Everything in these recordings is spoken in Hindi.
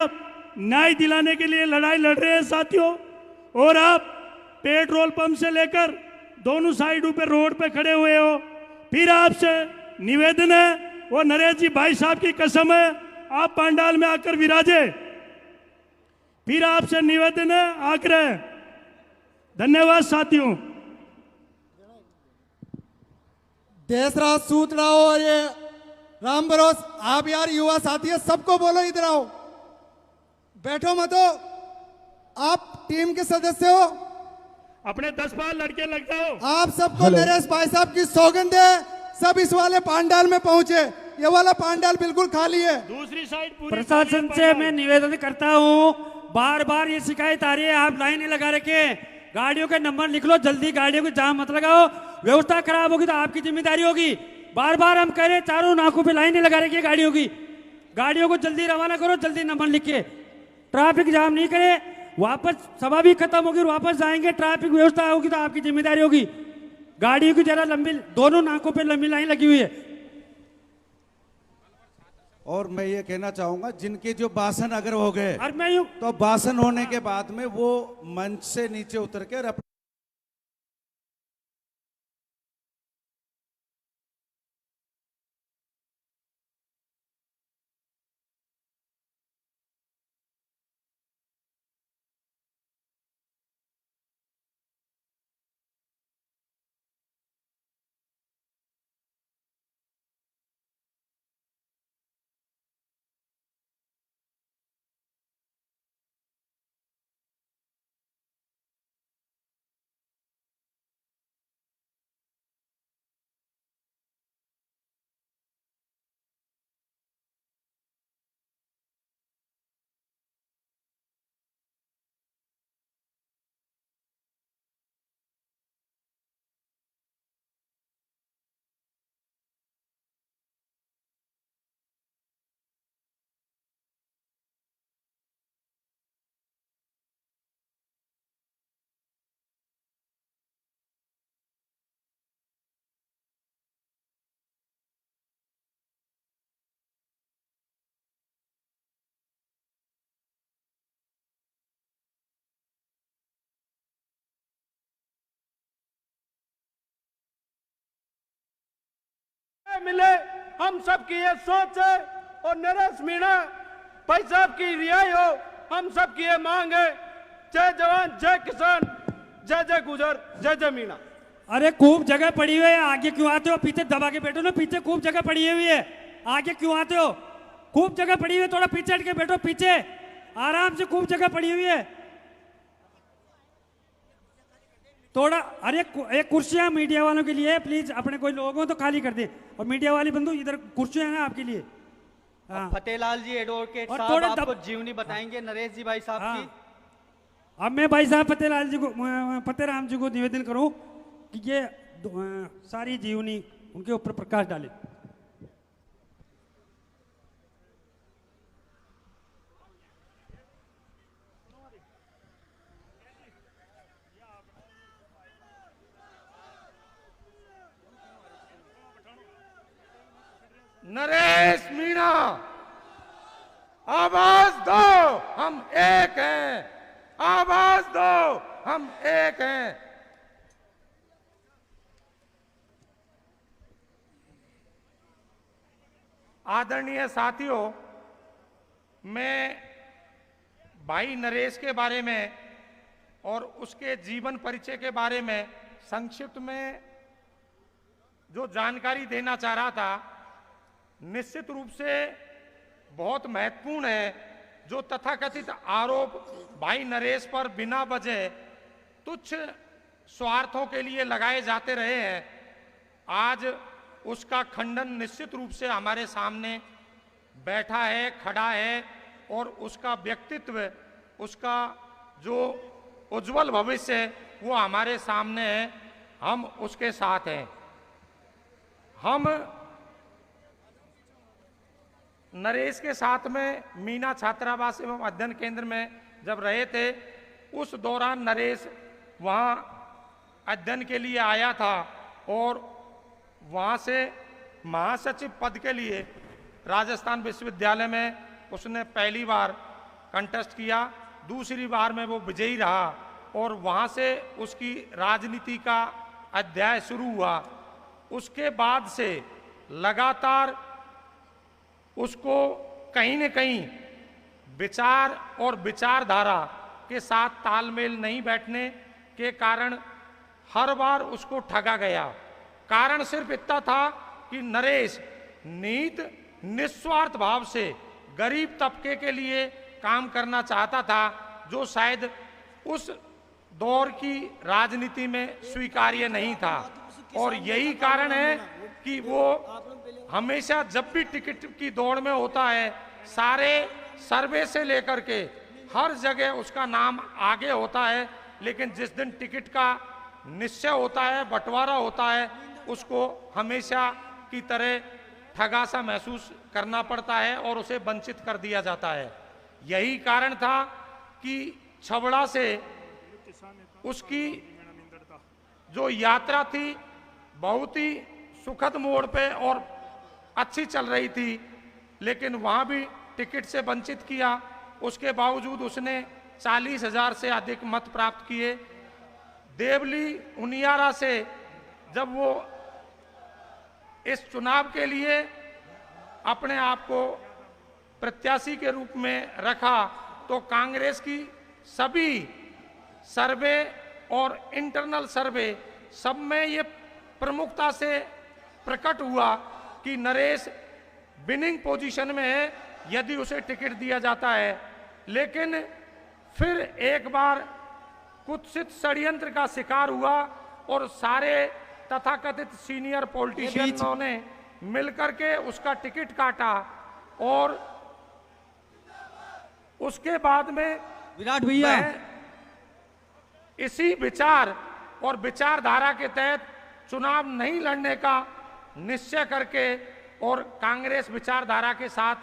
न्याय दिलाने के लिए लड़ाई लड़ रहे हैं साथियों। और आप पेट्रोल पंप से लेकर दोनों साइडों पे रोड पे खड़े हुए हो। फिर आपसे निवेदन है, वो नरेश जी भाई साहब की कसम है, आप पंडाल में आकर विराजे। फिर आपसे निवेदन है, आग्रह। धन्यवाद साथियों। देशराज सूचना और ये राम भरोस, आप यार युवा साथी है, सबको बोलो इधर आओ, बैठो मत हो। आप टीम के सदस्य हो, अपने 10-12 लड़के लग जाओ। आप सबको नरेश भाई साहब की सौगंध है, सब इस वाले पांडाल में पहुंचे। ये वाला पांडाल बिल्कुल खाली है। दूसरी साइड पूरी प्रशासन से मैं निवेदन करता हूँ, बार बार ये शिकायत आ रही है, आप लाइनें लगा रखे, गाड़ियों के नंबर लिख लो, जल्दी गाड़ियों को जाम मत लगाओ। व्यवस्था खराब होगी तो आपकी जिम्मेदारी होगी। बार बार हम कह रहे चारों नाकों पे लाइनें लगा रखी है गाड़ियों की, गाड़ियों को जल्दी रवाना करो, जल्दी नंबर लिख के। ट्रैफिक जाम नहीं करे, वापस सभा भी खत्म होगी और वापस जाएंगे, ट्रैफिक व्यवस्था होगी तो आपकी जिम्मेदारी होगी। गाड़ियों की जरा लंबी, दोनों नाकों पे लंबी लाइन लगी हुई है। और मैं ये कहना चाहूंगा, जिनके जो भाषण अगर हो गए और मैं यूं तो भाषण होने के बाद में वो मंच से नीचे उतर कर मिले, हम सबकी ये सोच है। और नरेश मीणा भाई साहब की रिहाई हो, हम सबकी ये मांग है। जय जवान, जय किसान, जय जय गुजर, जय जय मीणा। अरे खूब जगह पड़ी हुई है, आगे क्यों आते हो? पीछे दबा के बैठो ना, पीछे खूब जगह पड़ी हुई है, आगे क्यों आते हो? खूब जगह पड़ी हुई है, थोड़ा पीछे हट के बैठो, पीछे आराम से, खूब जगह पड़ी हुई है थोड़ा। अरे एक कुर्सियां मीडिया वालों के लिए, प्लीज अपने कोई लोग हो तो खाली कर दे। और मीडिया वाली बंधु इधर कुर्सियां हैं आपके लिए। हाँ। फतेहलाल जी एडवोकेट और साहब थोड़ा आपको जीवनी बताएंगे नरेश जी भाई साहब हाँ। की। अब मैं भाई साहब फतेहलाल जी को, फतेहराम जी को निवेदन करूं कि ये सारी जीवनी उनके ऊपर प्रकाश डाले। नरेश मीणा, आवाज दो, हम एक हैं। आवाज दो, हम एक हैं। आदरणीय साथियों, मैं भाई नरेश के बारे में और उसके जीवन परिचय के बारे में संक्षिप्त में जो जानकारी देना चाह रहा था, निश्चित रूप से बहुत महत्वपूर्ण है। जो तथाकथित आरोप भाई नरेश पर बिना वजह तुच्छ स्वार्थों के लिए लगाए जाते रहे हैं, आज उसका खंडन निश्चित रूप से हमारे सामने बैठा है, खड़ा है। और उसका व्यक्तित्व, उसका जो उज्जवल भविष्य है, वो हमारे सामने है। हम उसके साथ हैं। हम नरेश के साथ में मीना छात्रावास एवं अध्ययन केंद्र में जब रहे थे, उस दौरान नरेश वहाँ अध्ययन के लिए आया था और वहाँ से महासचिव पद के लिए राजस्थान विश्वविद्यालय में उसने पहली बार कंटेस्ट किया, दूसरी बार में वो विजयी रहा और वहाँ से उसकी राजनीति का अध्याय शुरू हुआ। उसके बाद से लगातार उसको कहीं न कहीं विचार और विचारधारा के साथ तालमेल नहीं बैठने के कारण हर बार उसको ठगा गया। कारण सिर्फ इतना था कि नरेश निस्वार्थ भाव से गरीब तबके के लिए काम करना चाहता था, जो शायद उस दौर की राजनीति में स्वीकार्य नहीं था। और यही कारण है कि वो हमेशा जब भी टिकट की दौड़ में होता है, सारे सर्वे से लेकर के हर जगह उसका नाम आगे होता है, लेकिन जिस दिन टिकट का निश्चय होता है, बंटवारा होता है, उसको हमेशा की तरह ठगा सा महसूस करना पड़ता है और उसे वंचित कर दिया जाता है। यही कारण था कि छबड़ा से उसकी जो यात्रा थी बहुत ही सुखद मोड़ पे और अच्छी चल रही थी, लेकिन वहां भी टिकट से वंचित किया। उसके बावजूद उसने 40,000 से अधिक मत प्राप्त किए। देवली उनियारा से जब वो इस चुनाव के लिए अपने आप को प्रत्याशी के रूप में रखा, तो कांग्रेस की सभी सर्वे और इंटरनल सर्वे सब में ये प्रमुखता से प्रकट हुआ कि नरेश विनिंग पोजीशन में है यदि उसे टिकट दिया जाता है। लेकिन फिर एक बार कुत्सित षड्यंत्र का शिकार हुआ और सारे तथाकथित सीनियर पॉलिटिशियनों ने मिलकर के उसका टिकट काटा और उसके बाद में विराट भैया इसी विचार और विचारधारा के तहत चुनाव नहीं लड़ने का निश्चय करके और कांग्रेस विचारधारा के साथ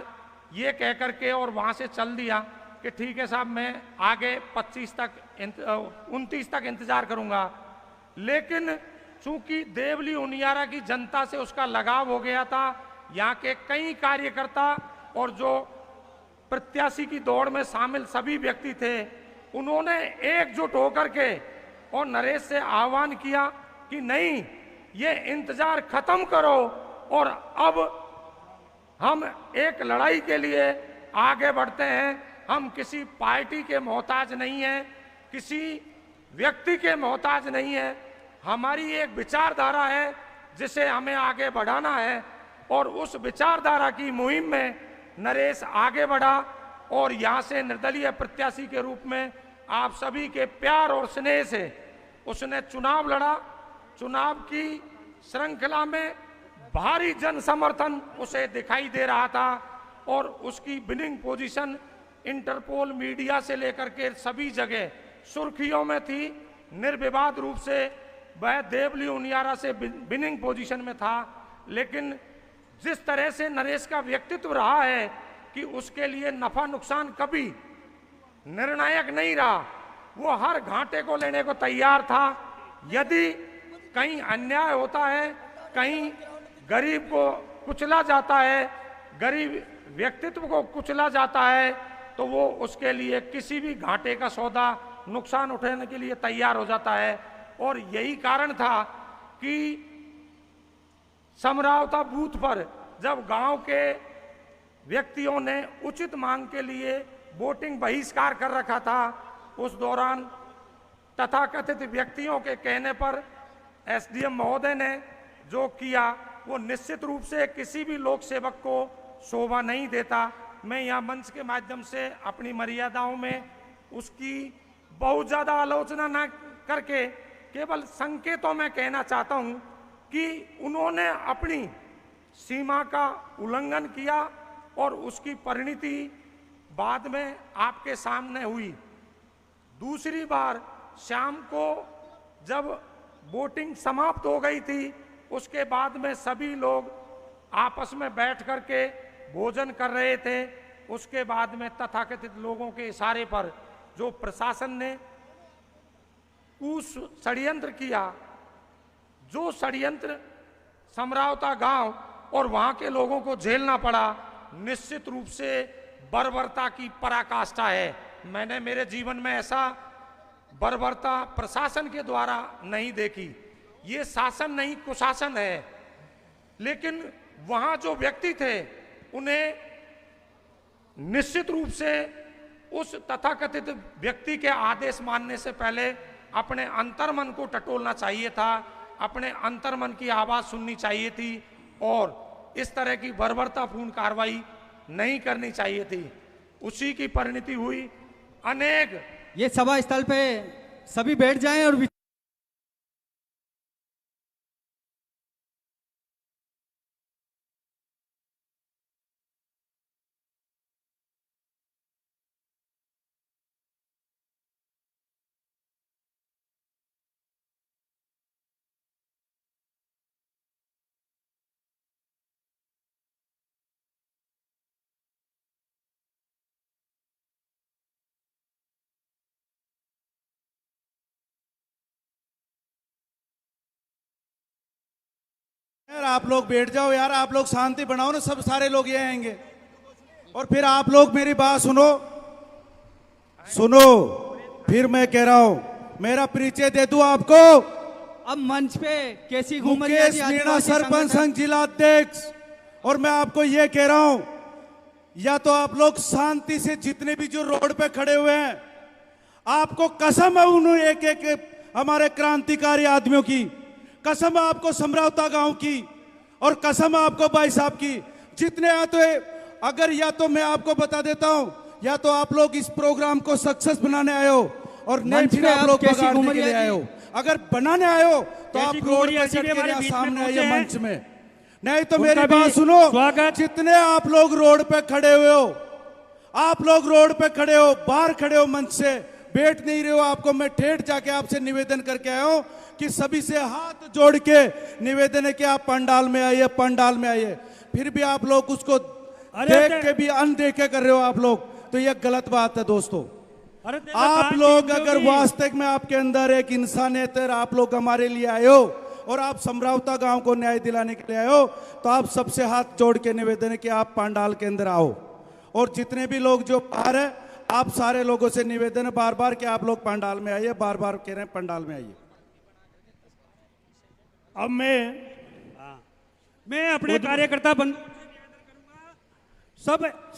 ये कह करके और वहां से चल दिया कि ठीक है साहब, मैं आगे 29 तक इंतजार करूंगा। लेकिन चूंकि देवली उनियारा की जनता से उसका लगाव हो गया था, यहाँ के कई कार्यकर्ता और जो प्रत्याशी की दौड़ में शामिल सभी व्यक्ति थे, उन्होंने एकजुट होकर के और नरेश से आह्वान किया कि नहीं, ये इंतजार खत्म करो और अब हम एक लड़ाई के लिए आगे बढ़ते हैं। हम किसी पार्टी के मोहताज नहीं हैं, किसी व्यक्ति के मोहताज नहीं है। हमारी एक विचारधारा है जिसे हमें आगे बढ़ाना है और उस विचारधारा की मुहिम में नरेश आगे बढ़ा और यहाँ से निर्दलीय प्रत्याशी के रूप में आप सभी के प्यार और स्नेह से उसने चुनाव लड़ा। चुनाव की श्रृंखला में भारी जन समर्थन उसे दिखाई दे रहा था और उसकी विनिंग पोजीशन इंटरपोल मीडिया से लेकर के सभी जगह सुर्खियों में थी। निर्विवाद रूप से वह देवली उनियारा से विनिंग पोजीशन में था। लेकिन जिस तरह से नरेश का व्यक्तित्व रहा है कि उसके लिए नफा नुकसान कभी निर्णायक नहीं रहा, वो हर घाटे को लेने को तैयार था। यदि कहीं अन्याय होता है, कहीं गरीब को कुचला जाता है, गरीब व्यक्तित्व को कुचला जाता है, तो वो उसके लिए किसी भी घाटे का सौदा, नुकसान उठाने के लिए तैयार हो जाता है। और यही कारण था कि समरावता बूथ पर जब गांव के व्यक्तियों ने उचित मांग के लिए वोटिंग बहिष्कार कर रखा था, उस दौरान तथाकथित व्यक्तियों के कहने पर एसडीएम महोदय ने जो किया वो निश्चित रूप से किसी भी लोक सेवक को शोभा नहीं देता। मैं यहाँ मंच के माध्यम से अपनी मर्यादाओं में उसकी बहुत ज़्यादा आलोचना न करके केवल संकेतों में कहना चाहता हूँ कि उन्होंने अपनी सीमा का उल्लंघन किया और उसकी परिणति बाद में आपके सामने हुई। दूसरी बार शाम को जब वोटिंग समाप्त हो गई थी, उसके बाद में सभी लोग आपस में बैठ करके भोजन कर रहे थे। उसके बाद में तथाकथित लोगों के इशारे पर जो प्रशासन ने उस षड्यंत्र किया, जो षड्यंत्र समरावता गांव और वहां के लोगों को झेलना पड़ा, निश्चित रूप से बर्बरता की पराकाष्ठा है। मैंने मेरे जीवन में ऐसा बर्बरता प्रशासन के द्वारा नहीं देखी। ये शासन नहीं कुशासन है। लेकिन वहां जो व्यक्ति थे उन्हें निश्चित रूप से उस तथाकथित व्यक्ति के आदेश मानने से पहले अपने अंतर्मन को टटोलना चाहिए था, अपने अंतर्मन की आवाज सुननी चाहिए थी और इस तरह की बर्बरतापूर्ण कार्रवाई नहीं करनी चाहिए थी। उसी की परिणति हुई। अनेक ये सभा स्थल पे सभी बैठ जाएं और यार आप लोग बैठ जाओ यार, आप लोग शांति बनाओ ना, सब सारे लोग ये आएंगे। और फिर आप लोग मेरी बात सुनो, फिर मैं कह रहा हूं, मेरा परिचय दे दूं आपको। अब मंच पे केसी घुमरिया मुकेश जी मीणा, आदिवासी सरपंच संगठन- संघ जिला अध्यक्ष। और मैं आपको ये कह रहा हूं, या तो आप लोग शांति से जितने भी जो रोड पे खड़े हुए हैं, आपको कसम है उन एक एक हमारे क्रांतिकारी आदमियों की, कसम है आपको समरावता गांव की, और कसम है आपको भाई साहब की, जितने आते हैं। अगर या तो मैं आपको बता देता हूं, या तो आप लोग इस प्रोग्राम को सक्सेस बनाने आए हो, और नहीं मंच फिर पे आप आप लोग केसी बिगाड़ने के घुमरिया लिए जी- आए हो। अगर बनाने आए हो तो आप केसी रोड घुमरिया पे जी चढ़ भी के हमारे यहाँ बीच में सामने आइए पहुंचे हैं। मंच में। नहीं तो उनका मेरी भी बात सुनो, स्वागत। जितने आप लोग रोड पे खड़े हुए हो, आप लोग रोड पे खड़े हो, बाहर खड़े हो, मंच से बैठ नहीं रहे हो, आपको मैं ठेठ जाके आपसे निवेदन करके आया हूं कि सभी से हाथ जोड़ के निवेदन है कि आप पंडाल में आइए, पंडाल में आइए। फिर भी आप लोग उसको देख के भी अनदेखे कर रहे हो आप लोग, तो ये गलत बात है दोस्तों। अरे देखो, आप कहाँ लोग टीम अगर होगी? वास्तविक में आपके अंदर एक इंसानियत है, आप लोग हमारे लिए आए हो और आप समरावता गांव को न्याय दिलाने के लिए आए हो, तो आप सबसे हाथ जोड़ के निवेदन है कि आप पंडाल के अंदर आओ। और जितने भी लोग जो बाहर है, आप सारे लोगों से निवेदन है बार बार कि आप लोग पंडाल में आइए, बार बार कह रहे हैं पंडाल में आइए। अब मैं अपने कार्यकर्ता बंधु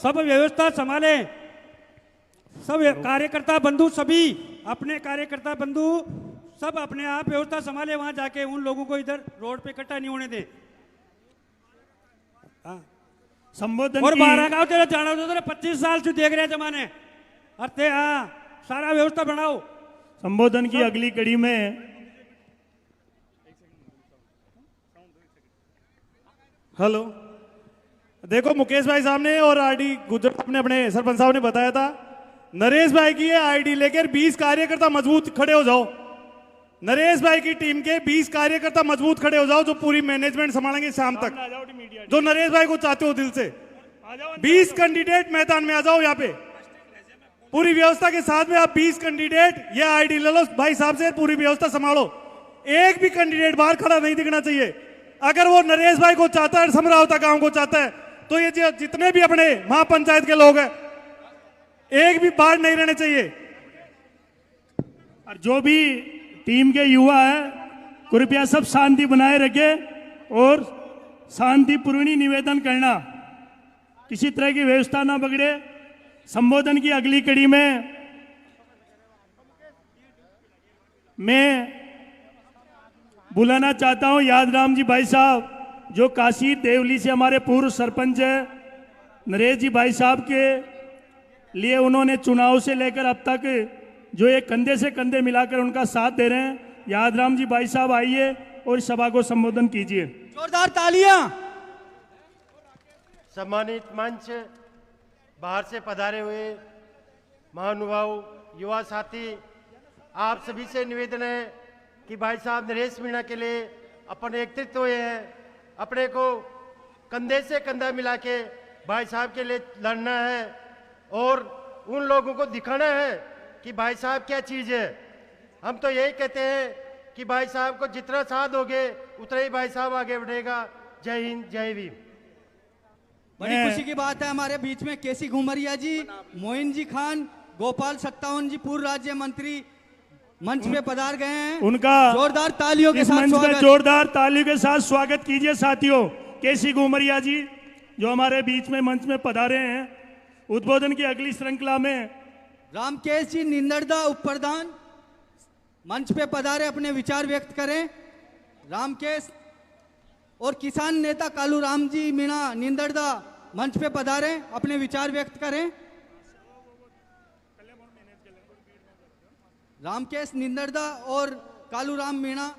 सब व्यवस्था संभाले, सब कार्यकर्ता बंधु सभी अपने कार्यकर्ता बंधु सब अपने आप व्यवस्था संभाले, वहां जाके उन लोगों को इधर रोड पे इकट्ठा नहीं होने दें। संबोधन और की 12 गांव तेरे जाना होता तेरे 25 साल से देख रहे जमाने। अरे हाँ, सारा व्यवस्था बनाओ। संबोधन की अगली कड़ी में हेलो, देखो मुकेश भाई साहब ने और आरडी गुजर साहब ने, अपने सरपंच साहब ने बताया था, नरेश भाई की ये आईडी लेकर 20 कार्यकर्ता मजबूत खड़े हो जाओ। नरेश भाई की टीम के 20 कार्यकर्ता मजबूत खड़े हो जाओ, जो पूरी मैनेजमेंट संभालेंगे शाम तक, जो नरेश भाई को चाहते हो दिल से। 20 कैंडिडेट मैदान में आ जाओ, यहाँ पे पूरी व्यवस्था के साथ में आप 20 कैंडिडेट ये आईडी ले लो भाई साहब से, पूरी व्यवस्था संभालो। एक भी कैंडिडेट बाहर खड़ा नहीं दिखना चाहिए। अगर वो नरेश भाई को चाहता है, समरावता गांव को चाहता है, तो ये जितने भी अपने महापंचायत के लोग हैं, एक भी बाहर नहीं रहने चाहिए। और जो भी टीम के युवा है, कृपया सब शांति बनाए रखे और शांतिपूर्ण निवेदन करना, किसी तरह की व्यवस्था ना बिगड़े। संबोधन की अगली कड़ी में मैं बुलाना चाहता हूं यादराम जी भाई साहब, जो काशी देवली से हमारे पूर्व सरपंच है। नरेश जी भाई साहब के लिए उन्होंने चुनाव से लेकर अब तक जो एक कंधे से कंधे मिलाकर उनका साथ दे रहे हैं। यादराम जी भाई साहब आइए और इस सभा को संबोधन कीजिए। जोरदार तालियां। सम्मानित मंच, बाहर से पधारे हुए महानुभाव, युवा साथी, आप सभी से निवेदन है कि भाई साहब नरेश मीणा के लिए अपन एकत्रित हुए हैं। अपने को कंधे से कंधा मिला के भाई साहब के लिए लड़ना है और उन लोगों को दिखाना है कि भाई साहब क्या चीज़ है। हम तो यही कहते हैं कि भाई साहब को जितना साथ दोगे उतना ही भाई साहब आगे बढ़ेगा। जय हिंद, जय भीम। बड़ी खुशी की बात है हमारे बीच में केसी घुमरिया जी, मोइन जी खान, गोपाल सत्तावन जी पूर्व राज्य मंत्री मंच पे पधार गए हैं। उनका जोरदार तालियों के इस साथ मंच में स्वागत। जोरदार तालियों के साथ स्वागत कीजिए साथियों। केसी घुमरिया जी जो हमारे बीच में मंच में पधारे हैं। उद्बोधन की अगली श्रृंखला में रामकेश जी निंदरदा उप प्रधान मंच पे पधारे, अपने विचार व्यक्त करें। रामकेश और किसान नेता कालूराम जी मीणा निंदरदा मंच पे पधारे, अपने विचार व्यक्त करें। रामकेश निंदरदा और कालूराम मीणा।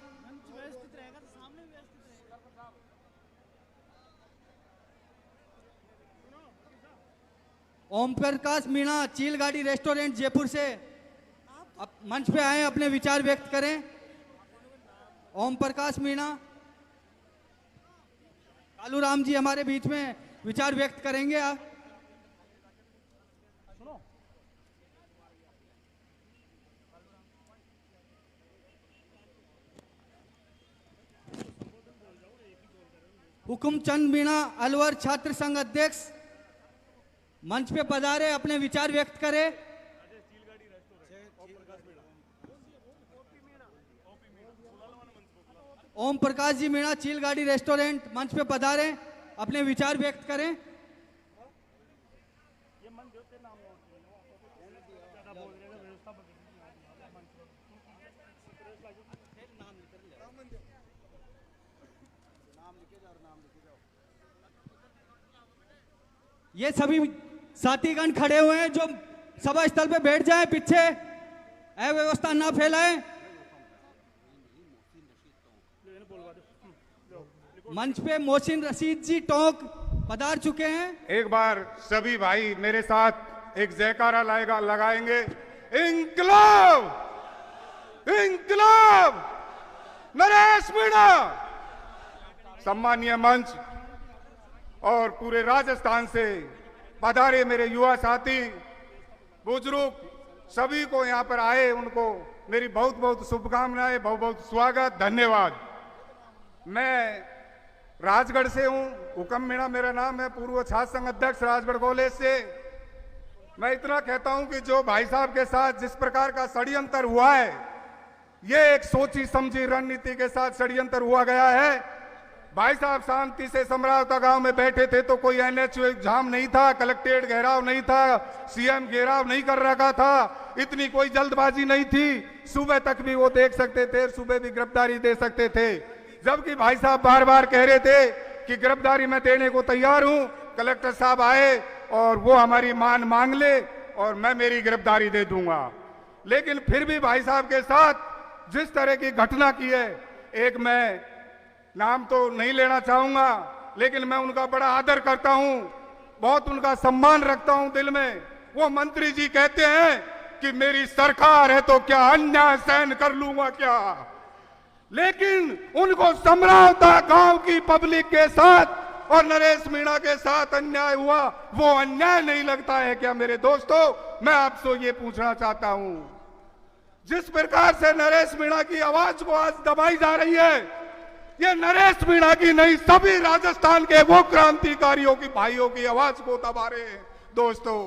ओम प्रकाश मीणा चील गाड़ी रेस्टोरेंट जयपुर से अब मंच पे आए, अपने विचार व्यक्त करें। ओम प्रकाश मीणा, कालूराम जी हमारे बीच में विचार व्यक्त करेंगे। आप हुकुमचंद मीणा अलवर छात्र संघ अध्यक्ष मंच पे पधारे, अपने विचार व्यक्त करें। ओम प्रकाश जी मीणा चील गाड़ी रेस्टोरेंट मंच पे पधारे, अपने विचार व्यक्त करें। ये सभी साथीगण खड़े हुए हैं, जो सभा स्थल पे बैठ जाएं, पीछे अव्यवस्था ना फैलाएं। मंच पे मोहसिन रशीद जी टोंक पधार चुके हैं। एक बार सभी भाई मेरे साथ एक जयकारा लगाएंगे। इंकलाब, इंकलाब, नरेश मीणा। सम्मानीय मंच और पूरे राजस्थान से पधारे मेरे युवा साथी, बुजुर्ग, सभी को यहाँ पर आए, उनको मेरी बहुत बहुत शुभकामनाएं, बहुत बहुत स्वागत, धन्यवाद। मैं राजगढ़ से हूँ, हुकम मीणा मेरा नाम है, पूर्व छात्र संघ अध्यक्ष राजगढ़ कॉलेज से। मैं इतना कहता हूँ कि जो भाई साहब के साथ जिस प्रकार का षड्यंत्र हुआ है, ये एक सोची समझी रणनीति के साथ षड्यंत्र हुआ गया है। भाई साहब शांति से समरावता गांव में बैठे थे तो कोई एनएच जाम नहीं था, कलेक्ट्रेट घेराव नहीं था, सीएम घेराव नहीं कर रखा था, इतनी कोई जल्दबाजी नहीं थी। सुबह तक भी वो देख सकते थे, सुबह भी गिरफ्तारी दे सकते थे। जबकि भाई साहब बार बार कह रहे थे कि गिरफ्तारी मैं देने को तैयार हूं, कलेक्टर साहब आए और वो हमारी मान मांग ले और मैं मेरी गिरफ्तारी दे दूंगा। लेकिन फिर भी भाई साहब के साथ जिस तरह की घटना की है, एक मैं नाम तो नहीं लेना चाहूंगा, लेकिन मैं उनका बड़ा आदर करता हूं, बहुत उनका सम्मान रखता हूं दिल में। वो मंत्री जी कहते हैं कि मेरी सरकार है तो क्या अन्याय सहन कर लूंगा क्या, लेकिन उनको समरावता गांव की पब्लिक के साथ और नरेश मीणा के साथ अन्याय हुआ, वो अन्याय नहीं लगता है क्या मेरे दोस्तों? मैं आपसे ये पूछना चाहता हूं, जिस प्रकार से नरेश मीणा की आवाज को आज दबाई जा रही है, ये नरेश मीणा की नहीं, सभी राजस्थान के वो क्रांतिकारियों की भाइयों की आवाज को दबा रहे हैं दोस्तों।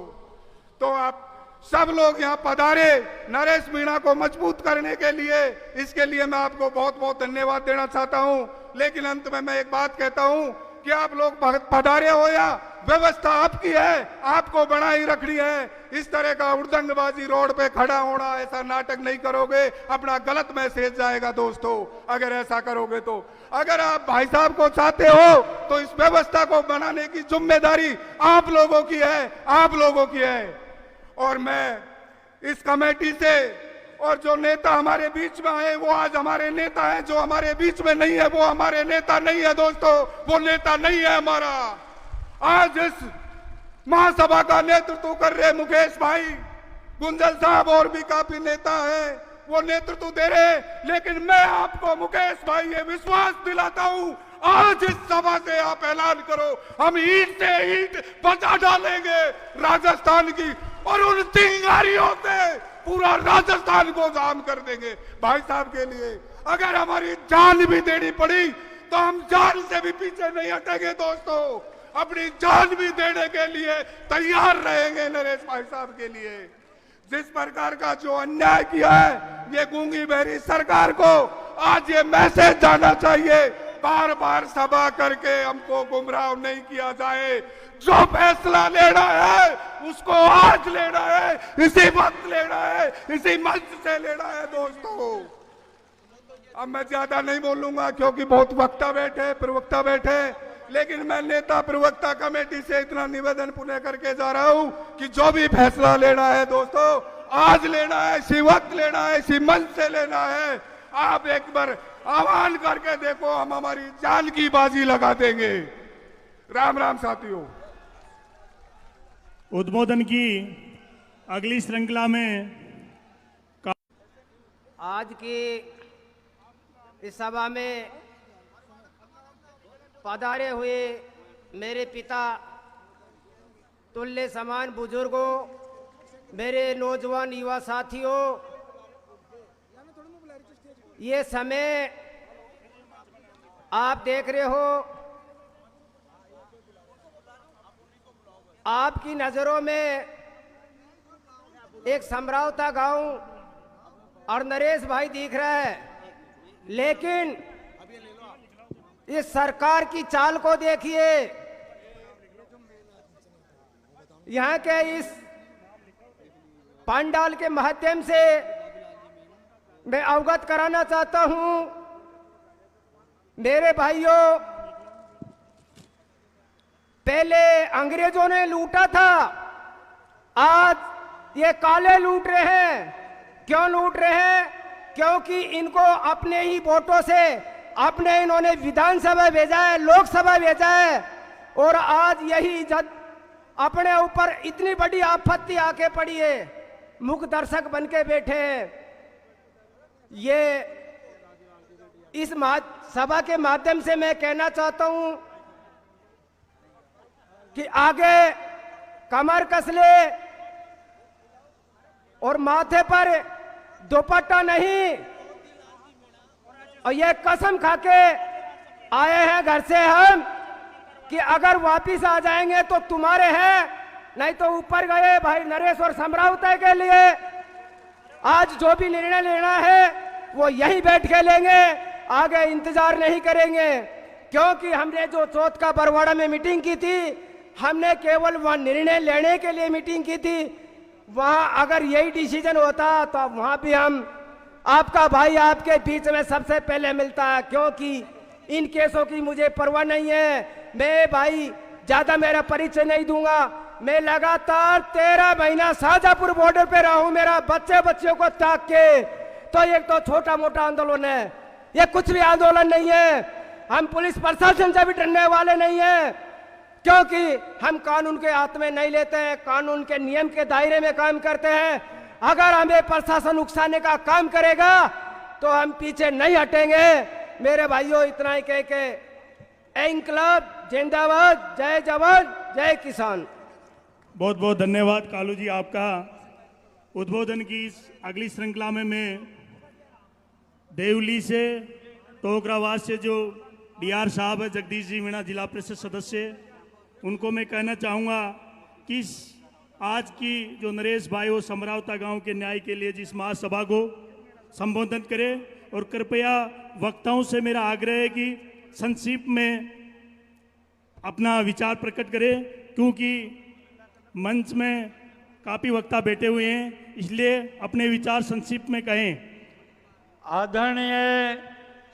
तो आप सब लोग यहाँ पधारे नरेश मीणा को मजबूत करने के लिए, इसके लिए मैं आपको बहुत बहुत धन्यवाद देना चाहता हूँ। लेकिन अंत में मैं एक बात कहता हूँ कि आप लोग पधारे हो या व्यवस्था आपकी है, आपको बनाई रखनी है। इस तरह का उड़दंगबाजी रोड पे खड़ा होना, ऐसा नाटक नहीं करोगे, अपना गलत मैसेज जाएगा दोस्तों अगर ऐसा करोगे तो। अगर आप भाई साहब को चाहते हो तो इस व्यवस्था को बनाने की जिम्मेदारी आप लोगों की है, आप लोगों की है। और मैं इस कमेटी से और जो नेता हमारे बीच में आए, वो आज हमारे नेता हैं, जो हमारे बीच में नहीं है वो हमारे नेता नहीं है दोस्तों, वो नेता नहीं है हमारा। आज इस महासभा का नेतृत्व कर रहे मुकेश भाई, गुंजल साहब और भी काफी नेता हैं, वो नेतृत्व दे रहे। लेकिन मैं आपको मुकेश भाई ये विश्वास दिलाता हूं, आज इस सभा से आप ऐलान करो, हम ईंट से ईंट बचा डालेंगे राजस्थान की, और उन चिंगारियों से पूरा राजस्थान को जाम कर देंगे भाई साहब के लिए। अगर हमारी जान भी देनी पड़ी तो हम जान से भी पीछे नहीं हटेंगे दोस्तों। अपनी जान भी देने के लिए तैयार रहेंगे नरेश भाई साहब के लिए। जिस प्रकार का जो अन्याय किया है ये गूंगी बहरी सरकार को आज ये मैसेज जाना चाहिए, बार बार सभा करके हमको गुमराह नहीं किया जाए। जो फैसला लेना है उसको आज लेना है, इसी वक्त लेना है, इसी मंच से लेना है दोस्तों। अब मैं ज्यादा नहीं बोलूंगा क्योंकि बहुत वक्ता बैठे, प्रवक्ता बैठे, लेकिन मैं नेता प्रवक्ता कमेटी से इतना निवेदन पुनः करके जा रहा हूं कि जो भी फैसला लेना है दोस्तों आज लेना है, इसी वक्त लेना है, इसी मंच से लेना है। आप एक बार आह्वान करके देखो, हम हमारी जान की बाजी लगा देंगे। राम राम साथियों। उद्बोधन की अगली श्रृंखला में आज की इस सभा में पधारे हुए मेरे पिता तुल्य समान बुजुर्गों, मेरे नौजवान युवा साथियों, ये समय आप देख रहे हो, आपकी नजरों में एक समरावता गांव और नरेश भाई दिख रहा है, लेकिन इस सरकार की चाल को देखिए। यहाँ के इस पंडाल के माध्यम से मैं अवगत कराना चाहता हूं मेरे भाइयों, पहले अंग्रेजों ने लूटा था, आज ये काले लूट रहे हैं। क्यों लूट रहे हैं? क्योंकि इनको अपने ही वोटों से अपने इन्होंने विधानसभा भेजा है, लोकसभा भेजा है, और आज यही जब अपने ऊपर इतनी बड़ी आपत्ति आके पड़ी है, मुख्य दर्शक बन के बैठे हैं। ये इस सभा के माध्यम से मैं कहना चाहता हूं कि आगे कमर कस ले और माथे पर दुपट्टा नहीं, और ये कसम खाके आए हैं घर से हम कि अगर वापिस आ जाएंगे तो तुम्हारे हैं, नहीं तो ऊपर गए भाई नरेश और समरावता के लिए। आज जो भी निर्णय लेना है वो यहीं बैठ के लेंगे, आगे इंतजार नहीं करेंगे। क्योंकि हमने जो चौथ का बरवाड़ा में मीटिंग की थी, हमने केवल वहां निर्णय लेने के लिए मीटिंग की थी। वहां अगर यही डिसीजन होता तो वहां भी हम आपका भाई आपके बीच में सबसे पहले मिलता है, क्योंकि इन केसों की मुझे परवाह नहीं है। मैं भाई ज्यादा मेरा परिचय नहीं दूंगा। मैं लगातार 13 महीना शाहजहांपुर बॉर्डर पे रहा हूं, मेरा बच्चों को ताक के। तो ये तो छोटा मोटा आंदोलन है, ये कुछ भी आंदोलन नहीं है। हम पुलिस प्रशासन से भी डरने वाले नहीं है, क्योंकि हम कानून के हाथ में नहीं लेते हैं, कानून के नियम के दायरे में काम करते हैं। अगर हमें प्रशासन उकसाने का काम करेगा तो हम पीछे नहीं हटेंगे। मेरे भाइयों, इतना ही कह के इंकलाब जिंदाबाद, जय जवान जय किसान। बहुत बहुत धन्यवाद कालू जी आपका। उद्बोधन की इस अगली श्रृंखला में मैं देवली से टोकरावास से जो डीआर साहब है, जगदीश जी मीणा, जिला परिषद सदस्य, उनको मैं कहना चाहूँगा कि आज की जो नरेश भाई वो समरावता गांव के न्याय के लिए जिस महासभा को संबोधित करें, और कृपया वक्ताओं से मेरा आग्रह है कि संक्षिप्त में अपना विचार प्रकट करें, क्योंकि मंच में काफ़ी वक्ता बैठे हुए हैं, इसलिए अपने विचार संक्षिप्त में कहें। आदरणीय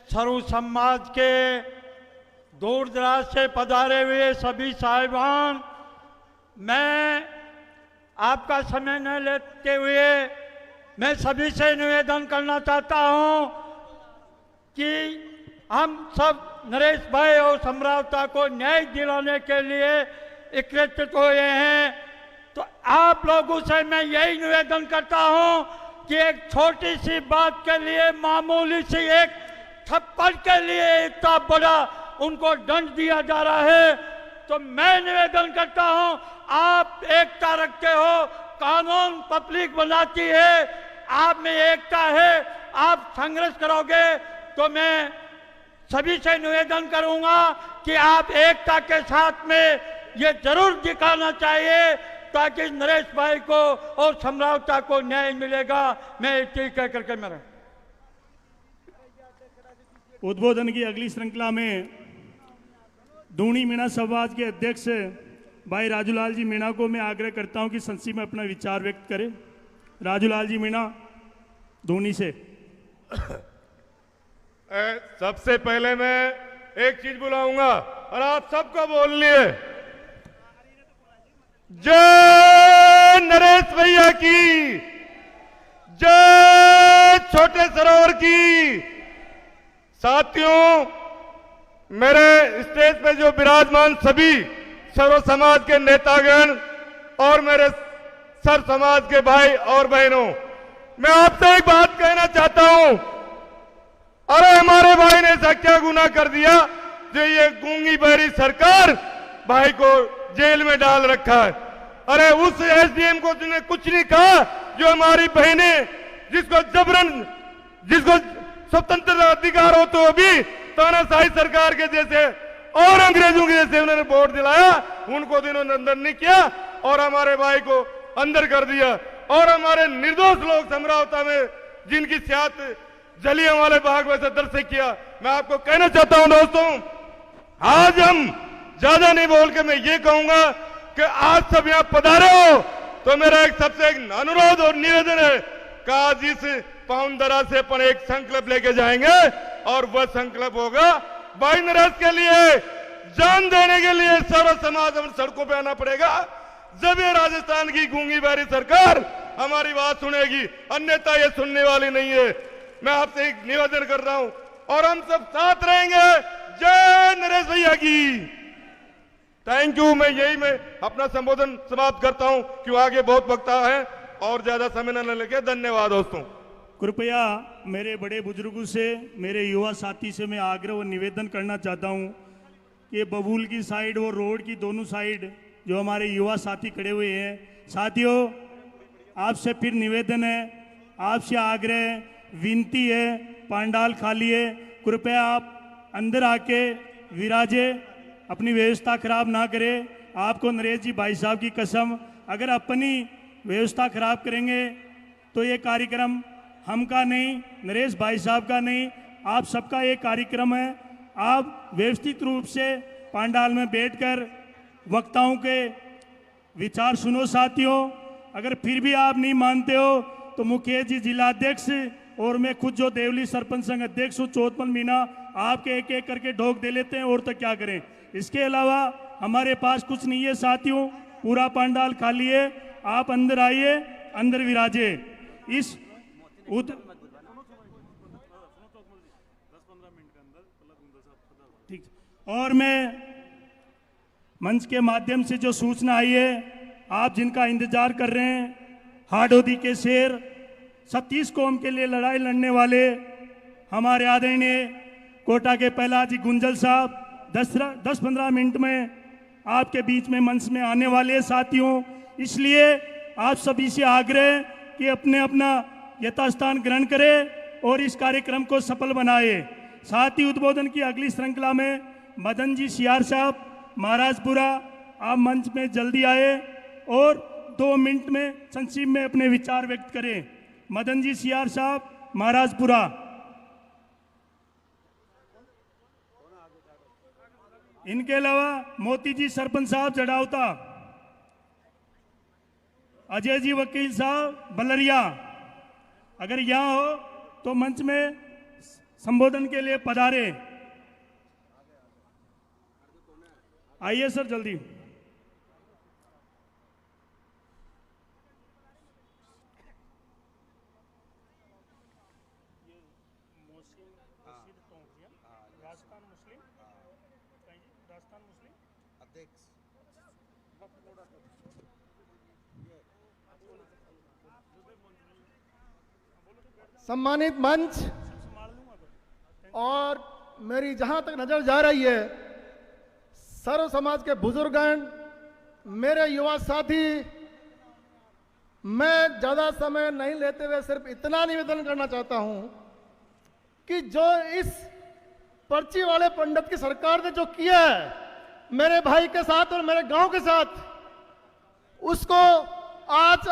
सर्व समाज के दूर दराज से पधारे हुए सभी साहिबान, मैं आपका समय न लेते हुए मैं सभी से निवेदन करना चाहता हूं कि हम सब नरेश भाई और समरावता को न्याय दिलाने के लिए एकत्रित हुए हैं। तो आप लोगों से मैं यही निवेदन करता हूं कि एक छोटी सी बात के लिए, मामूली सी एक थप्पड़ के लिए इतना बड़ा उनको दंड दिया जा रहा है। तो मैं निवेदन करता हूं, आप एकता रखते हो, कानून पब्लिक बनाती है, आप में एकता है, आप संघर्ष करोगे तो मैं सभी से निवेदन करूंगा कि आप एकता के साथ में ये जरूर दिखाना चाहिए ताकि नरेश भाई को और सम्रावता को न्याय मिलेगा। मैं इतनी कह करके मेरा उद्बोधन की अगली श्रृंखला में दूनी मीणा समाज के अध्यक्ष भाई राजूलाल जी मीणा को मैं आग्रह करता हूं कि संक्षिप्त में अपना विचार व्यक्त करें। राजूलाल जी मीणा दूनी से। सबसे पहले मैं एक चीज बुलाऊंगा और आप सबको बोलनी है, जय नरेश भैया की, जय छोटे सरोवर की। साथियों, मेरे स्टेज पे जो विराजमान सभी सर्व समाज के नेतागण और मेरे सर्व समाज के भाई और बहनों, मैं आपसे एक बात कहना चाहता हूं। अरे हमारे भाई ने ऐसा क्या गुनाह कर दिया जो ये गूंगी बहरी सरकार भाई को जेल में डाल रखा है? अरे उस एसडीएम को जिन्हें कुछ नहीं कहा जो हमारी बहनें जिसको स्वतंत्रता अधिकार हो तो भी तानाशाही सरकार के जैसे और अंग्रेजों के जैसे उन्होंने वोट दिलाया, उनको इन्होंने अंदर नहीं किया और हमारे भाई को अंदर कर दिया। और हमारे निर्दोष लोग समरावता में जिनकी सियासत जलियांवाला बाग में से दर्ज किया, मैं आपको कहना चाहता हूं दोस्तों, आज हम ज्यादा नहीं बोल के मैं ये कहूंगा कि आज सब यहां पधारे हो तो मेरा एक सबसे एक अनुरोध और निवेदन है कि आज इस पाउंडरा से अपन एक संकल्प लेके जाएंगे और वह संकल्प होगा भाई नरेश के लिए जान देने के लिए सर्व समाज हम सड़कों पे आना पड़ेगा। जब ये राजस्थान की गूंगी बहरी सरकार हमारी बात सुनेगी, अन्यथा ये सुनने वाली नहीं है। मैं आपसे एक निवेदन कर रहा हूं और हम सब साथ रहेंगे। जय नरेश भैया की। Thank you. मैं अपना संबोधन समाप्त करता हूं क्यों आगे बहुत वक्ता है और ज्यादा समय न लेके। धन्यवाद दोस्तों। कृपया मेरे बड़े बुजुर्गों से, मेरे युवा साथी से मैं आग्रह और निवेदन करना चाहता हूं कि बबूल की साइड और रोड की दोनों साइड जो हमारे युवा साथी खड़े हुए हैं, साथियों आपसे फिर निवेदन है, आपसे आग्रह विनती है, पांडाल खाली है, कृपया आप अंदर आके विराजे, अपनी व्यवस्था खराब ना करें। आपको नरेश जी भाई साहब की कसम, अगर अपनी व्यवस्था खराब करेंगे तो ये कार्यक्रम हम का नहीं, नरेश भाई साहब का नहीं, आप सबका एक कार्यक्रम है। आप व्यवस्थित रूप से पांडाल में बैठकर वक्ताओं के विचार सुनो साथियों। अगर फिर भी आप नहीं मानते हो तो मुकेश जी जिलाध्यक्ष और मैं खुद जो देवली सरपंच संघ अध्यक्ष हूँ चौथपन मीना, आपके एक एक करके ढोक दे लेते हैं और तो क्या करें। इसके अलावा हमारे पास कुछ नहीं है साथियों, पूरा पांडाल खाली है। आप अंदर आइए, अंदर विराजे। इस ठीक। और मैं मंच के माध्यम से जो सूचना आई है, आप जिनका इंतजार कर रहे हैं, हाडोदी के शेर 36 कौम के लिए लड़ाई लड़ने वाले हमारे आदरणीय कोटा के प्रहलाद जी गुंजल साहब 10-15 मिनट में आपके बीच में मंच में आने वाले साथियों। इसलिए आप सभी से आग्रह कि अपने अपना यथास्थान ग्रहण करें और इस कार्यक्रम को सफल बनाए। साथ ही उद्बोधन की अगली श्रृंखला में मदन जी सियार साहब महाराजपुरा, आप मंच में जल्दी आए और 2 मिनट में संक्षिप्त में अपने विचार व्यक्त करें। मदन जी सियार साहब महाराजपुरा। इनके अलावा मोती जी सरपंच साहब जड़ावता, अजय जी वकील साहब बलरिया, अगर यहां हो तो मंच में संबोधन के लिए पधारे। आइए सर जल्दी। सम्मानित मंच और मेरी जहां तक नजर जा रही है, सर्व समाज के बुजुर्गगण, मेरे युवा साथी, मैं ज्यादा समय नहीं लेते हुए सिर्फ इतना निवेदन करना चाहता हूं कि जो इस पर्ची वाले पंडित की सरकार ने जो किया है मेरे भाई के साथ और मेरे गांव के साथ, उसको आज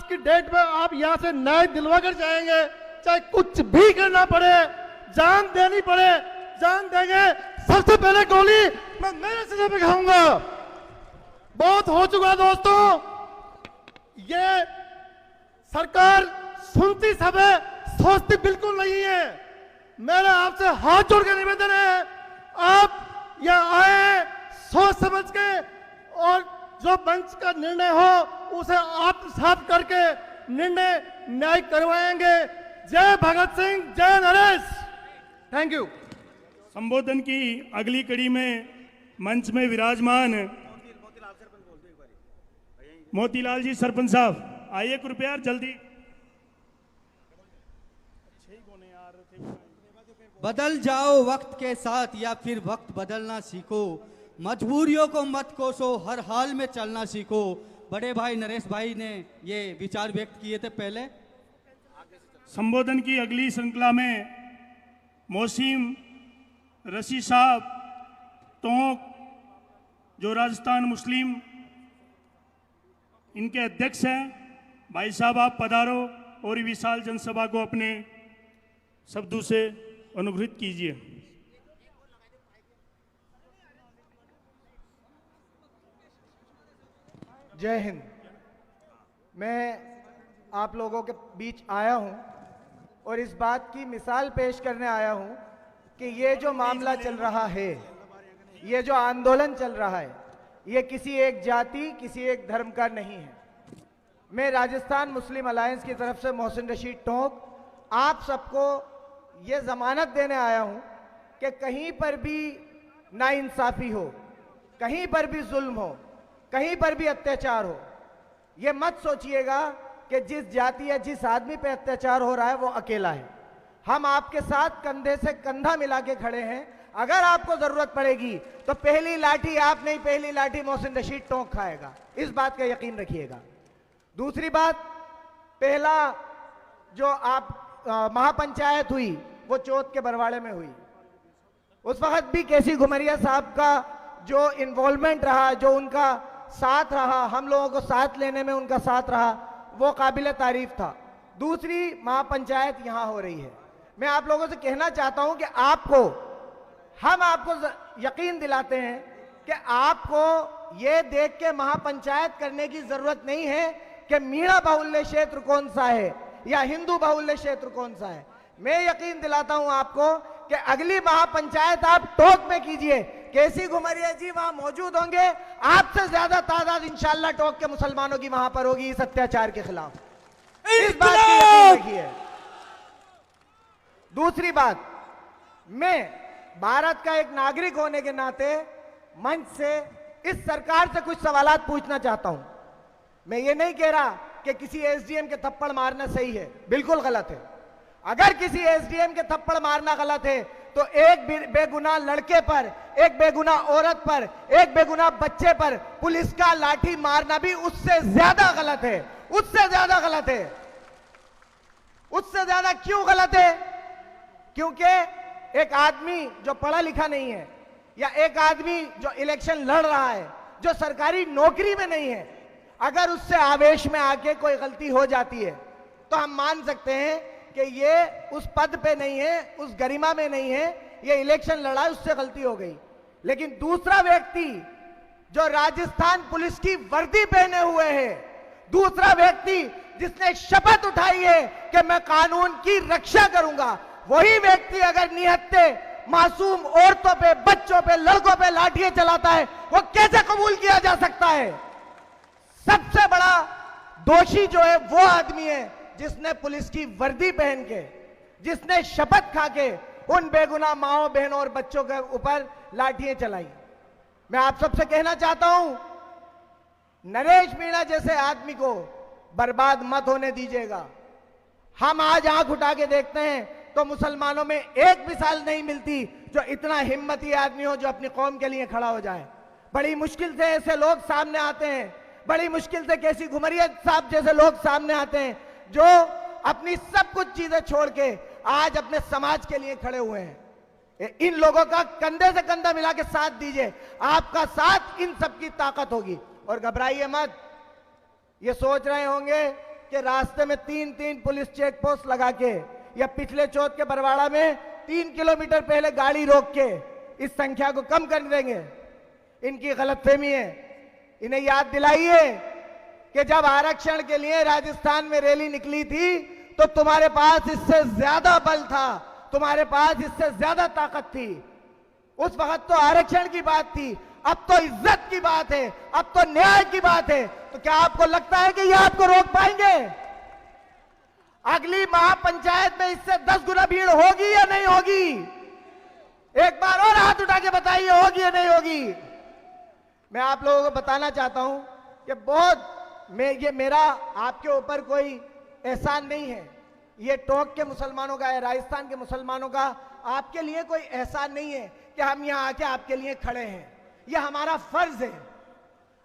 की डेट में आप यहां से न्याय दिलवा कर जाएंगे, चाहे कुछ भी करना पड़े, जान देनी पड़े, जान देंगे। सबसे पहले गोली मैं मेरे सिरे पे खाऊंगा। बहुत हो चुका दोस्तों, ये सरकार सुनती सब है, सोचती बिल्कुल नहीं है। मेरा आपसे हाथ जोड़ के निवेदन है, आप यहाँ आए सोच समझ के, और जो मंच का निर्णय हो उसे आत्मसात करके निर्णय न्याय करवाएंगे। जय भगत सिंह, जय नरेश। Thank you. संबोधन की अगली कड़ी में मंच में विराजमान मोतीलाल जी सरपंच साहब आइए कृपया, जल्दी। बदल जाओ वक्त के साथ या फिर वक्त बदलना सीखो, मजबूरियों को मत कोसो, हर हाल में चलना सीखो। बड़े भाई नरेश भाई ने ये विचार व्यक्त किए थे। पहले संबोधन की अगली श्रृंखला में मोहसिन रशी साहब टोंक, जो राजस्थान मुस्लिम इनके अध्यक्ष हैं, भाई साहब आप पधारो और विशाल जनसभा को अपने शब्दों से अनुग्रहित कीजिए। जय हिंद। मैं आप लोगों के बीच आया हूं और इस बात की मिसाल पेश करने आया हूं कि ये जो मामला चल रहा है, ये जो आंदोलन चल रहा है, ये किसी एक जाति, किसी एक धर्म का नहीं है। मैं राजस्थान मुस्लिम अलायंस की तरफ से मोहसिन रशीद टोंक आप सबको ये जमानत देने आया हूं कि कहीं पर भी नाइंसाफी हो, कहीं पर भी जुल्म हो, कहीं पर भी अत्याचार हो, ये मत सोचिएगा कि जिस जाति या जिस आदमी पे अत्याचार हो रहा है वो अकेला है। हम आपके साथ कंधे से कंधा मिला के खड़े हैं। अगर आपको जरूरत पड़ेगी तो पहली लाठी आप नहीं, पहली लाठी मोहसिन रशीद टोंक खाएगा, इस बात का यकीन रखिएगा। दूसरी बात, पहला जो आप महापंचायत हुई वो चौथ के बरवाड़े में हुई, उस वक्त भी केसी घुमरिया साहब का जो इन्वॉल्वमेंट रहा, जो उनका साथ रहा, हम लोगों को साथ लेने में उनका साथ रहा, वो काबिल तारीफ था। दूसरी महापंचायत यहां हो रही है। मैं आप लोगों से कहना चाहता हूं कि हम आपको यकीन दिलाते हैं कि आपको ये देख के महापंचायत करने की जरूरत नहीं है कि मीणा बाहुल्य क्षेत्र कौन सा है या हिंदू बाहुल्य क्षेत्र कौन सा है। मैं यकीन दिलाता हूं आपको कि अगली महापंचायत आप टोंक में कीजिए, केसी घुमरिया जी वहां मौजूद होंगे, आपसे ज्यादा तादाद इंशाल्लाह टोंक के मुसलमानों की वहां पर होगी इस अत्याचार के खिलाफ, इस बात की यकीन रखिए। दूसरी बात, मैं भारत का एक नागरिक होने के नाते मंच से इस सरकार से कुछ सवालात पूछना चाहता हूं। मैं ये नहीं कह रहा कि किसी एसडीएम के थप्पड़ मारना सही है, बिल्कुल गलत है। अगर किसी एसडीएम के थप्पड़ मारना गलत है तो एक बेगुनाह लड़के पर, एक बेगुनाह औरत पर, एक बेगुनाह बच्चे पर पुलिस का लाठी मारना भी उससे ज्यादा गलत है, उससे ज्यादा गलत है। उससे ज्यादा क्यों गलत है? क्योंकि एक आदमी जो पढ़ा लिखा नहीं है या एक आदमी जो इलेक्शन लड़ रहा है, जो सरकारी नौकरी में नहीं है, अगर उससे आवेश में आके कोई गलती हो जाती है तो हम मान सकते हैं कि ये उस पद पे नहीं है, उस गरिमा में नहीं है, ये इलेक्शन लड़ा है, उससे गलती हो गई। लेकिन दूसरा व्यक्ति जो राजस्थान पुलिस की वर्दी पहने हुए है, दूसरा व्यक्ति जिसने शपथ उठाई है कि मैं कानून की रक्षा करूंगा, वही व्यक्ति अगर निहत्ते मासूम औरतों पे, बच्चों पे, लड़कों पे लाठियां चलाता है, वो कैसे कबूल किया जा सकता है? सबसे बड़ा दोषी जो है वो आदमी है जिसने पुलिस की वर्दी पहन के, जिसने शपथ खा के उन बेगुनाह माओ, बहनों और बच्चों के ऊपर लाठियां चलाई। मैं आप सबसे कहना चाहता हूं, नरेश मीणा जैसे आदमी को बर्बाद मत होने दीजिएगा। हम आज आंख उठा के देखते हैं तो मुसलमानों में एक मिसाल नहीं मिलती जो इतना हिम्मती आदमी हो, जो अपनी कौम के लिए खड़ा हो जाए। बड़ी मुश्किल से ऐसे लोग सामने आते हैं, बड़ी मुश्किल से केसी घुमरिया साहब जैसे लोग सामने आते हैं जो अपनी सब कुछ चीजें छोड़ के आज अपने समाज के लिए खड़े हुए हैं। इन लोगों का कंधे से कंधा मिला के साथ दीजिए, आपका साथ इन सबकी ताकत होगी। और घबराइए मत। ये सोच रहे होंगे कि रास्ते में 3-3 पुलिस चेक पोस्ट लगा के या पिछले चौथ के बरवाड़ा में 3 किलोमीटर पहले गाड़ी रोक के इस संख्या को कम कर देंगे। इनकी गलतफहमी है। इन्हें याद दिलाइए कि जब आरक्षण के लिए राजस्थान में रैली निकली थी तो तुम्हारे पास इससे ज्यादा बल था, तुम्हारे पास इससे ज्यादा ताकत थी। उस वक्त तो आरक्षण की बात थी, अब तो इज्जत की बात है, अब तो न्याय की बात है। तो क्या आपको लगता है कि ये आपको रोक पाएंगे? अगली महापंचायत में इससे 10 गुना भीड़ होगी या नहीं होगी? एक बार और हाथ उठा के बताइए, होगी या नहीं होगी? मैं आप लोगों को बताना चाहता हूं कि ये मेरा आपके ऊपर कोई एहसान नहीं है, ये टोंक के मुसलमानों का है, राजस्थान के मुसलमानों का आपके लिए कोई एहसान नहीं है कि हम यहां आके आपके लिए खड़े हैं। ये हमारा फर्ज है।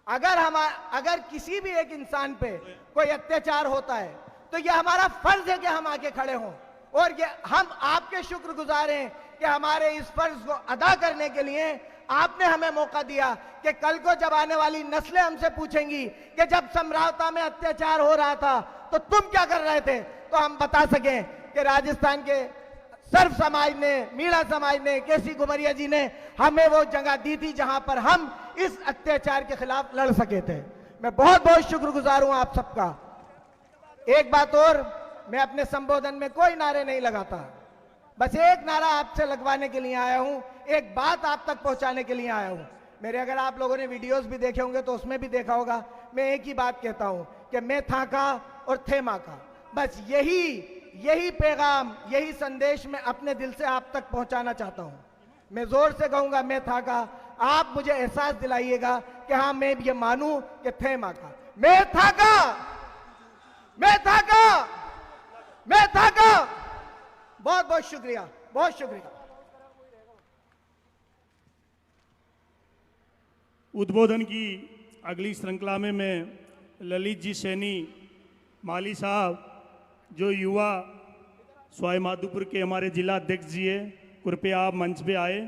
अगर किसी भी एक इंसान पे कोई अत्याचार होता है तो ये हमारा फर्ज है कि हम आके खड़े हों। और ये हम आपके शुक्रगुजार हैं कि हमारे इस फर्ज को अदा करने के लिए आपने हमें मौका दिया कि कल को जब आने वाली नस्लें हमसे पूछेंगी कि जब समरावता में अत्याचार हो रहा था तो तुम क्या कर रहे थे, तो हम बता सकें कि राजस्थान के सर्व समाज ने, मीणा समाज ने, केसी कुमरिया जी ने हमें वो जगह दी थी जहां पर हम इस अत्याचार के खिलाफ लड़ सके थे। मैं बहुत बहुत शुक्रगुजार हूं आप सबका। एक बात और, मैं अपने संबोधन में कोई नारे नहीं लगाता, बस एक नारा आपसे लगवाने के लिए आया हूं, एक बात आप तक पहुंचाने के लिए आया हूं। मेरे अगर आप लोगों ने वीडियोस भी देखे होंगे तो उसमें भी देखा होगा, मैं एक ही बात कहता हूं कि मैं था का और थे मां का। बस यही पैगाम, यही संदेश मैं अपने दिल से आप तक पहुंचाना चाहता हूं। मैं जोर से कहूंगा मैं था का, आप मुझे एहसास दिलाइएगा कि हाँ मैं ये मानूं कि थे मां का। मैं था का, मैं था का, मैं था का। बहुत बहुत शुक्रिया, बहुत शुक्रिया। उद्बोधन की अगली श्रृंखला में मैं ललित जी सैनी माली साहब, जो युवा सवाई माधोपुर के हमारे जिला अध्यक्ष जी है, कृपया आप मंच पे आए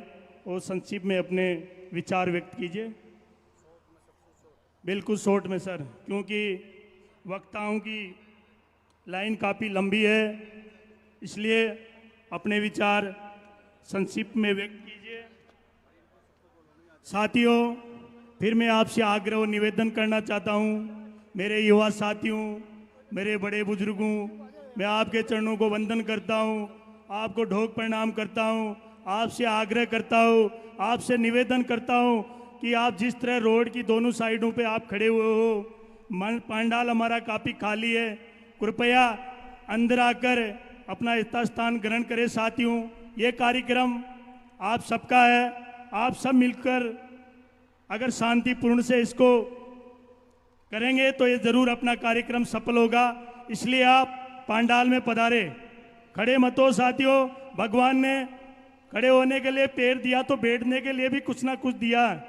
और संक्षिप्त में अपने विचार व्यक्त कीजिए। बिल्कुल शॉर्ट में सर, क्योंकि वक्ताओं की लाइन काफ़ी लंबी है, इसलिए अपने विचार संक्षिप्त में व्यक्त कीजिए। साथियों, फिर मैं आपसे आग्रह और निवेदन करना चाहता हूं, मेरे युवा साथियों, मेरे बड़े बुजुर्गों, मैं आपके चरणों को वंदन करता हूं, आपको ढोक प्रणाम करता हूं, आपसे आग्रह करता हूं, आपसे निवेदन करता हूं कि आप जिस तरह रोड की दोनों साइडों पे आप खड़े हुए हो, पंडाल हमारा काफ़ी खाली है, कृपया अंदर आकर अपना स्थान ग्रहण करें। साथियों, ये कार्यक्रम आप सबका है, आप सब मिलकर अगर शांतिपूर्ण से इसको करेंगे तो ये जरूर अपना कार्यक्रम सफल होगा। इसलिए आप पंडाल में पधारे, खड़े मत हो साथियों। भगवान ने खड़े होने के लिए पैर दिया तो बैठने के लिए भी कुछ ना कुछ दिया है,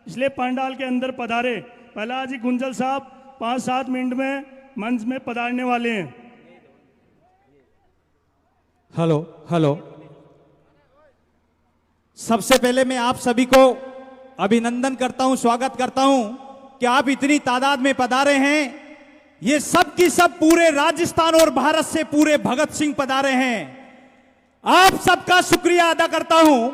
इसलिए पंडाल के अंदर पधारे। प्रहलाद जी गुंजल साहब 5-7 मिनट में मंच में पधारने वाले हैं। हेलो हेलो, सबसे पहले मैं आप सभी को अभिनंदन करता हूं, स्वागत करता हूं कि आप इतनी तादाद में पधारे हैं। ये सब की सब पूरे राजस्थान और भारत से पूरे भगत सिंह पधारे हैं। आप सबका शुक्रिया अदा करता हूं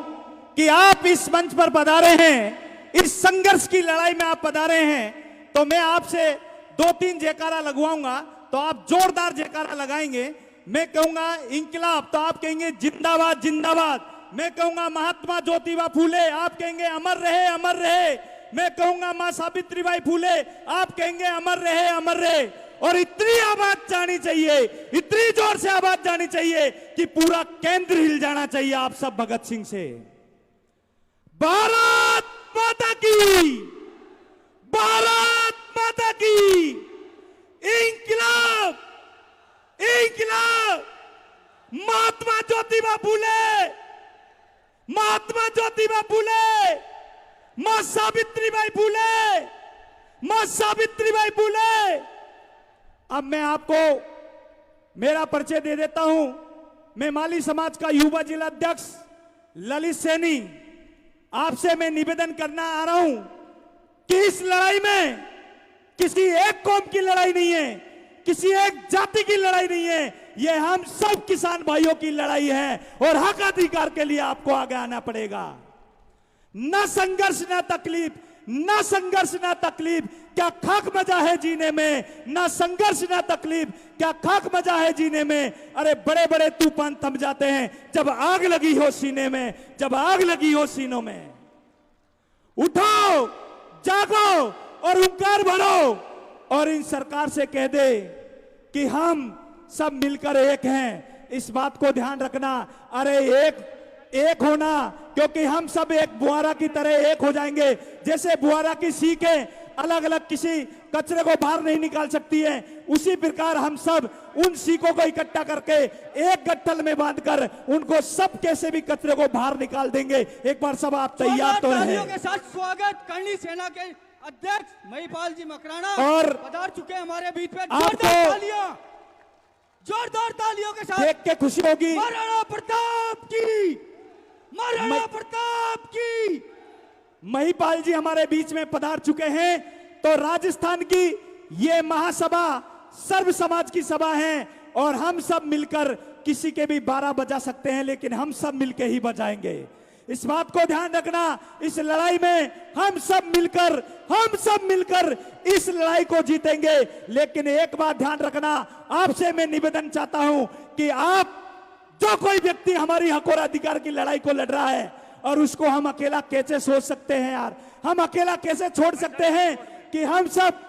कि आप इस मंच पर पधारे हैं, इस संघर्ष की लड़ाई में आप पधारे हैं। तो मैं आपसे 2-3 जयकारा लगवाऊंगा तो आप जोरदार जयकारा लगाएंगे। मैं कहूंगा इंकलाब तो आप कहेंगे जिंदाबाद जिंदाबाद। मैं कहूंगा महात्मा ज्योतिबा फूले, आप कहेंगे अमर रहे अमर रहे। मैं कहूंगा मां सावित्रीबाई फूले, आप कहेंगे अमर रहे अमर रहे। और इतनी आवाज जानी चाहिए, इतनी जोर से आवाज जानी चाहिए कि पूरा केंद्र हिल जाना चाहिए आप सब भगत सिंह से। भारत माता की, भारत माता की, इंकलाब इंकलाब। महात्मा ज्योतिबा फूले, महात्मा ज्योतिबा फूले, मां सावित्रीबाई फूले, मां सावित्रीबाई फूले। अब मैं आपको मेरा परिचय दे देता हूं। मैं माली समाज का युवा जिला अध्यक्ष ललित सैनी, आपसे मैं निवेदन करना आ रहा हूं कि इस लड़ाई में किसी एक कौम की लड़ाई नहीं है, किसी एक जाति की लड़ाई नहीं है, यह हम सब किसान भाइयों की लड़ाई है और हक अधिकार के लिए आपको आगे आना पड़ेगा। ना संघर्ष ना तकलीफ, ना संघर्ष ना तकलीफ, क्या खाक मजा है जीने में, ना संघर्ष ना तकलीफ, क्या खाक मजा है जीने में। अरे बड़े बड़े तूफान थम जाते हैं जब आग लगी हो सीने में, जब आग लगी हो सीनों में। उठो, जागो और हुंकार भरो और इन सरकार से कह दे कि हम सब मिलकर एक हैं। इस बात को ध्यान रखना। अरे एक होना, क्योंकि हम सब एक बुआरा की तरह एक हो जाएंगे। जैसे बुआरा की सीखें अलग अलग किसी कचरे को बाहर नहीं निकाल सकती है, उसी प्रकार हम सब उन सीखों को इकट्ठा करके एक गट्ठल में बांधकर उनको सब कैसे भी कचरे को बाहर निकाल देंगे। एक बार सब आप तैयार तो तालियों के साथ स्वागत करनी सेना के अध्यक्ष महिपाल जी मकराना और पधार चुके हैं हमारे बीच में। आपको जोरदार तालियों के साथ देख के खुशी होगी। महाराणा प्रताप की, महाराणा प्रताप की। महिपाल जी हमारे बीच में पधार चुके हैं। तो राजस्थान की ये महासभा सर्व समाज की सभा है और हम सब मिलकर किसी के भी 12 बजा सकते हैं, लेकिन हम सब मिलकर ही बजाएंगे। इस बात को ध्यान रखना। इस लड़ाई में हम सब मिलकर इस लड़ाई को जीतेंगे। लेकिन एक बात ध्यान रखना, आपसे मैं निवेदन चाहता हूं कि आप जो कोई व्यक्ति हमारी हक और अधिकार की लड़ाई को लड़ रहा है और उसको हम अकेला कैसे सोच सकते हैं यार, हम अकेला कैसे छोड़ सकते हैं कि हम सब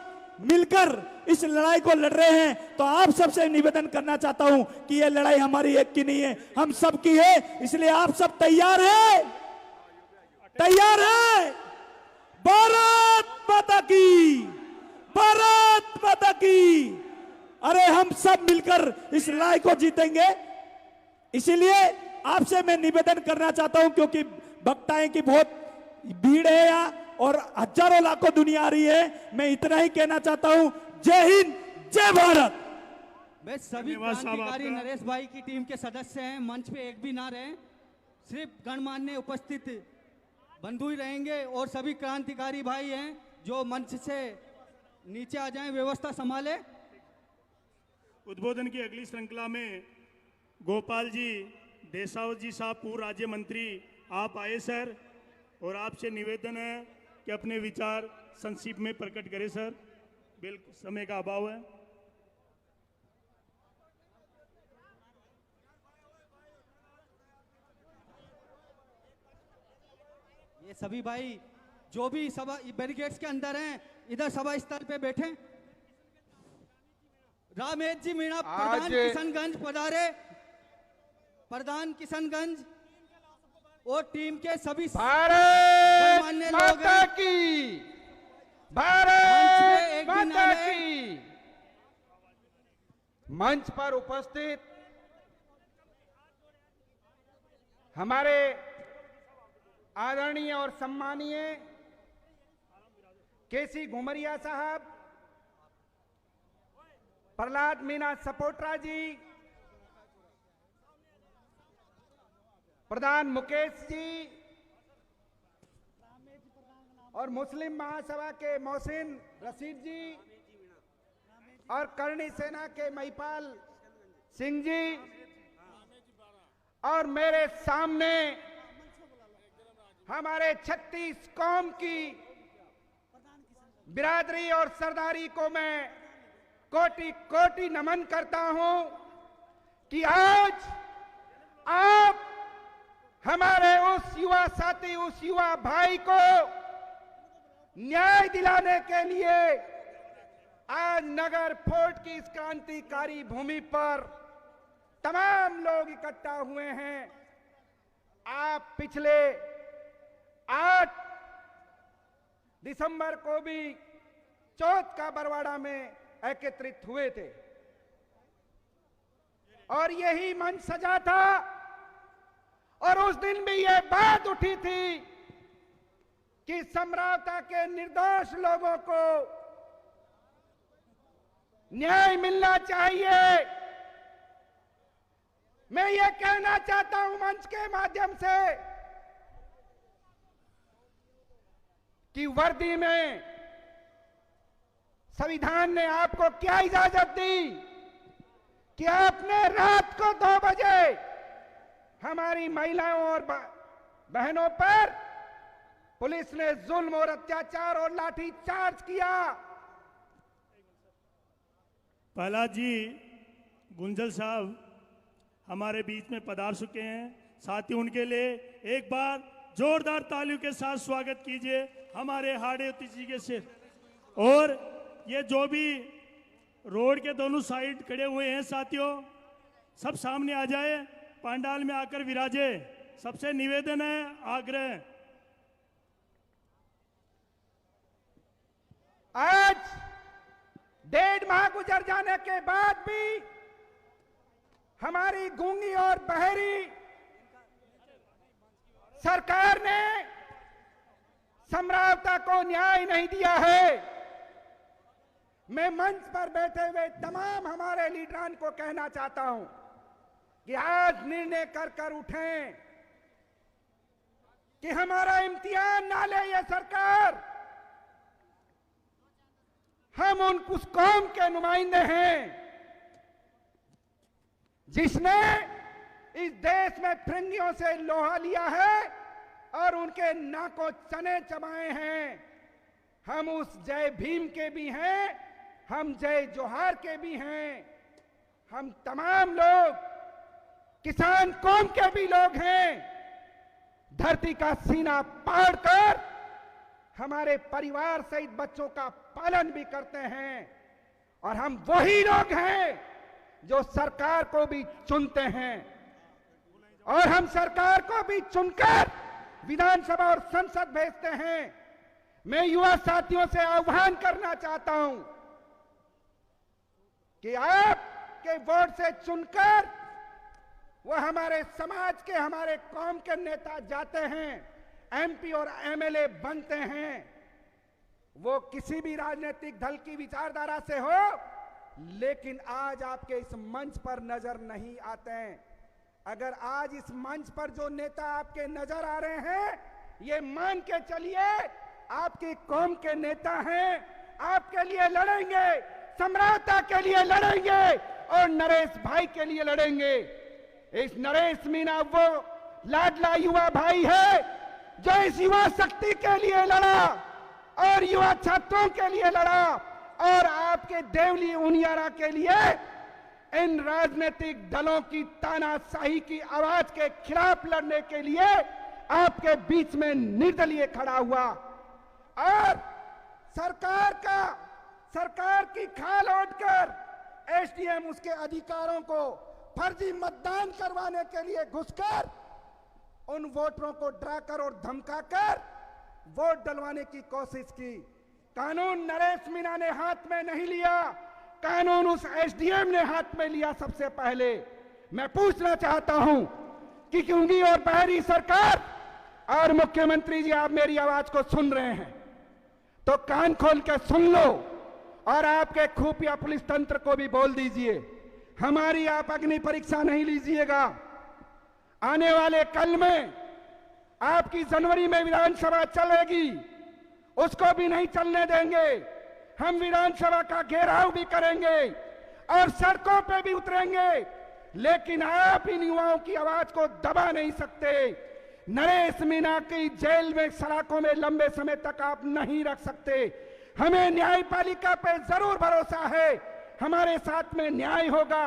मिलकर इस लड़ाई को लड़ रहे हैं। तो आप सबसे निवेदन करना चाहता हूं कि यह लड़ाई हमारी एक की नहीं है, हम सब की है। इसलिए आप सब तैयार है? तैयार है? भारत माता की, भारत माता की। अरे हम सब मिलकर इस लड़ाई को जीतेंगे। इसीलिए आपसे मैं निवेदन करना चाहता हूं, क्योंकि वक्ताएं की बहुत भीड़ है यहाँ और हजारों लाखों दुनिया आ रही है। मैं इतना ही कहना चाहता हूं, जय हिंद, जय भारत। मैं सभी क्रांतिकारी नरेश भाई की टीम के सदस्य हैं, मंच पे एक भी ना रहे, सिर्फ गणमान्य उपस्थित बंधु ही रहेंगे और सभी क्रांतिकारी भाई हैं जो मंच से नीचे आ जाएं, व्यवस्था संभाले। उद्बोधन की अगली श्रृंखला में गोपाल जी देसाव जी साहब, पूर्व राज्य मंत्री, आप आए सर, और आपसे निवेदन है कि अपने विचार संक्षिप्त में प्रकट करें सर, बिल्कुल समय का अभाव है। ये सभी भाई जो भी सभा बैरिकेड्स के अंदर हैं, इधर सभा स्थल पे बैठे। रामेश जी मीणा प्रधान किशनगंज पधारे, प्रधान किशनगंज और टीम के सभी भारत माता की, भारत माता की। मंच पर उपस्थित हमारे आदरणीय और सम्मानीय केसी घुमरिया साहब, प्रहलाद मीणा सपोट्रा जी, प्रधान मुकेश जी और मुस्लिम महासभा के मोहसिन रशीद जी और करणी सेना के महिपाल सिंह जी और मेरे सामने हमारे 36 कौम की बिरादरी और सरदारी को मैं कोटि कोटि नमन करता हूं कि आज आप हमारे उस युवा साथी, उस युवा भाई को न्याय दिलाने के लिए आज नगर फोर्ट की इस क्रांतिकारी भूमि पर तमाम लोग इकट्ठा हुए हैं। आप पिछले 8 दिसंबर को भी चौथ का बरवाड़ा में एकत्रित हुए थे और यही मंच सजा था और उस दिन भी यह बात उठी थी कि समरावता के निर्दोष लोगों को न्याय मिलना चाहिए। मैं मैं ये कहना चाहता हूं मंच के माध्यम से कि वर्दी में संविधान ने आपको क्या इजाजत दी कि आपने रात को 2 बजे हमारी महिलाओं और बहनों पर पुलिस ने जुल्म और अत्याचार और लाठी चार्ज किया। प्रहलाद जी गुंजल साहब हमारे बीच में पधार चुके हैं। साथ ही उनके लिए एक बार जोरदार तालियों के साथ स्वागत कीजिए हमारे हाड़ेवती जी के सिर। और ये जो भी रोड के दोनों साइड खड़े हुए हैं साथियों, सब सामने आ जाए, पंडाल में आकर विराजे। सबसे निवेदन है, आग्रह। आज 1.5 माह गुजर जाने के बाद भी हमारी गूंगी और बहरी सरकार ने समरावता को न्याय नहीं दिया है। मैं मंच पर बैठे हुए तमाम हमारे लीडरान को कहना चाहता हूं कि आज निर्णय कर उठें कि हमारा इम्तिहान ना ले ये सरकार। हम उस कौम के नुमाइंदे हैं जिसने इस देश में फिरंगियों से लोहा लिया है और उनके नाकों चने चबाए हैं। हम उस जय भीम के भी हैं, हम जय जोहार के भी हैं। हम तमाम लोग किसान कौम के भी लोग हैं। धरती का सीना पाड़कर हमारे परिवार सहित बच्चों का पालन भी करते हैं। और हम वही लोग हैं जो सरकार को भी चुनते हैं। और हम सरकार को भी चुनकर विधानसभा और संसद भेजते हैं। मैं युवा साथियों से आह्वान करना चाहता हूं कि आपके वोट से चुनकर वो हमारे समाज के, हमारे कौम के नेता जाते हैं, एमपी और एमएलए बनते हैं। वो किसी भी राजनीतिक दल की विचारधारा से हो, लेकिन आज आपके इस मंच पर नजर नहीं आते हैं। अगर आज इस मंच पर जो नेता आपके नजर आ रहे हैं, ये मान के चलिए आपकी कौम के नेता हैं, आपके लिए लड़ेंगे, समरावता के लिए लड़ेंगे और नरेश भाई के लिए लड़ेंगे। इस नरेश मीणा वो लाडला युवा भाई है जो इस युवा शक्ति के लिए लड़ा और युवा छात्रों के लिए लड़ा और आपके देवली उनियारा के लिए इन राजनीतिक दलों की तानाशाही की आवाज के खिलाफ लड़ने के लिए आपके बीच में निर्दलीय खड़ा हुआ। और सरकार की खाल ओढ़कर एसडीएम उसके अधिकारों को फर्जी मतदान करवाने के लिए घुसकर उन वोटरों को डराकर और धमकाकर वोट डलवाने की कोशिश की। कानून नरेश मीणा ने हाथ में नहीं लिया, कानून उस एसडीएम ने हाथ में लिया। सबसे पहले मैं पूछना चाहता हूं कि गूंगी और बहरी सरकार और मुख्यमंत्री जी, आप मेरी आवाज को सुन रहे हैं तो कान खोल के सुन लो और आपके खुफिया पुलिस तंत्र को भी बोल दीजिए, हमारी आप अग्नि परीक्षा नहीं लीजिएगा। आने वाले कल में आपकी जनवरी में विधानसभा चलेगी, उसको भी नहीं चलने देंगे। हम विधानसभा का घेराव भी करेंगे और सड़कों पे भी उतरेंगे, लेकिन आप इन युवाओं की आवाज को दबा नहीं सकते। नरेश मीणा की जेल में, सलाखों में लंबे समय तक आप नहीं रख सकते। हमें न्यायपालिका पे जरूर भरोसा है, हमारे साथ में न्याय होगा,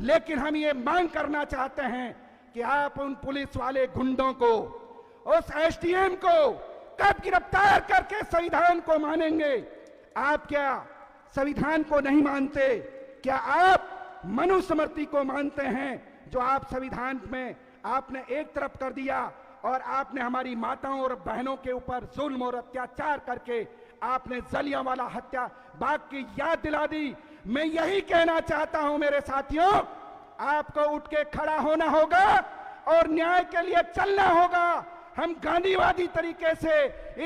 लेकिन हम ये मांग करना चाहते हैं कि आप उन पुलिस वाले गुंडों को, उस एसडीएम को कब गिरफ्तार करके संविधान को मानेंगे। आप क्या संविधान को नहीं मानते? क्या आप मनुस्मृति को मानते हैं जो आप संविधान में आपने एक तरफ कर दिया और आपने हमारी माताओं और बहनों के ऊपर जुल्म और अत्याचार करके आपने जलियांवाला हत्या बाग की याद दिला दी। मैं यही कहना चाहता हूं मेरे साथियों, आपको उठ के खड़ा होना होगा और न्याय के लिए चलना होगा। हम गांधीवादी तरीके से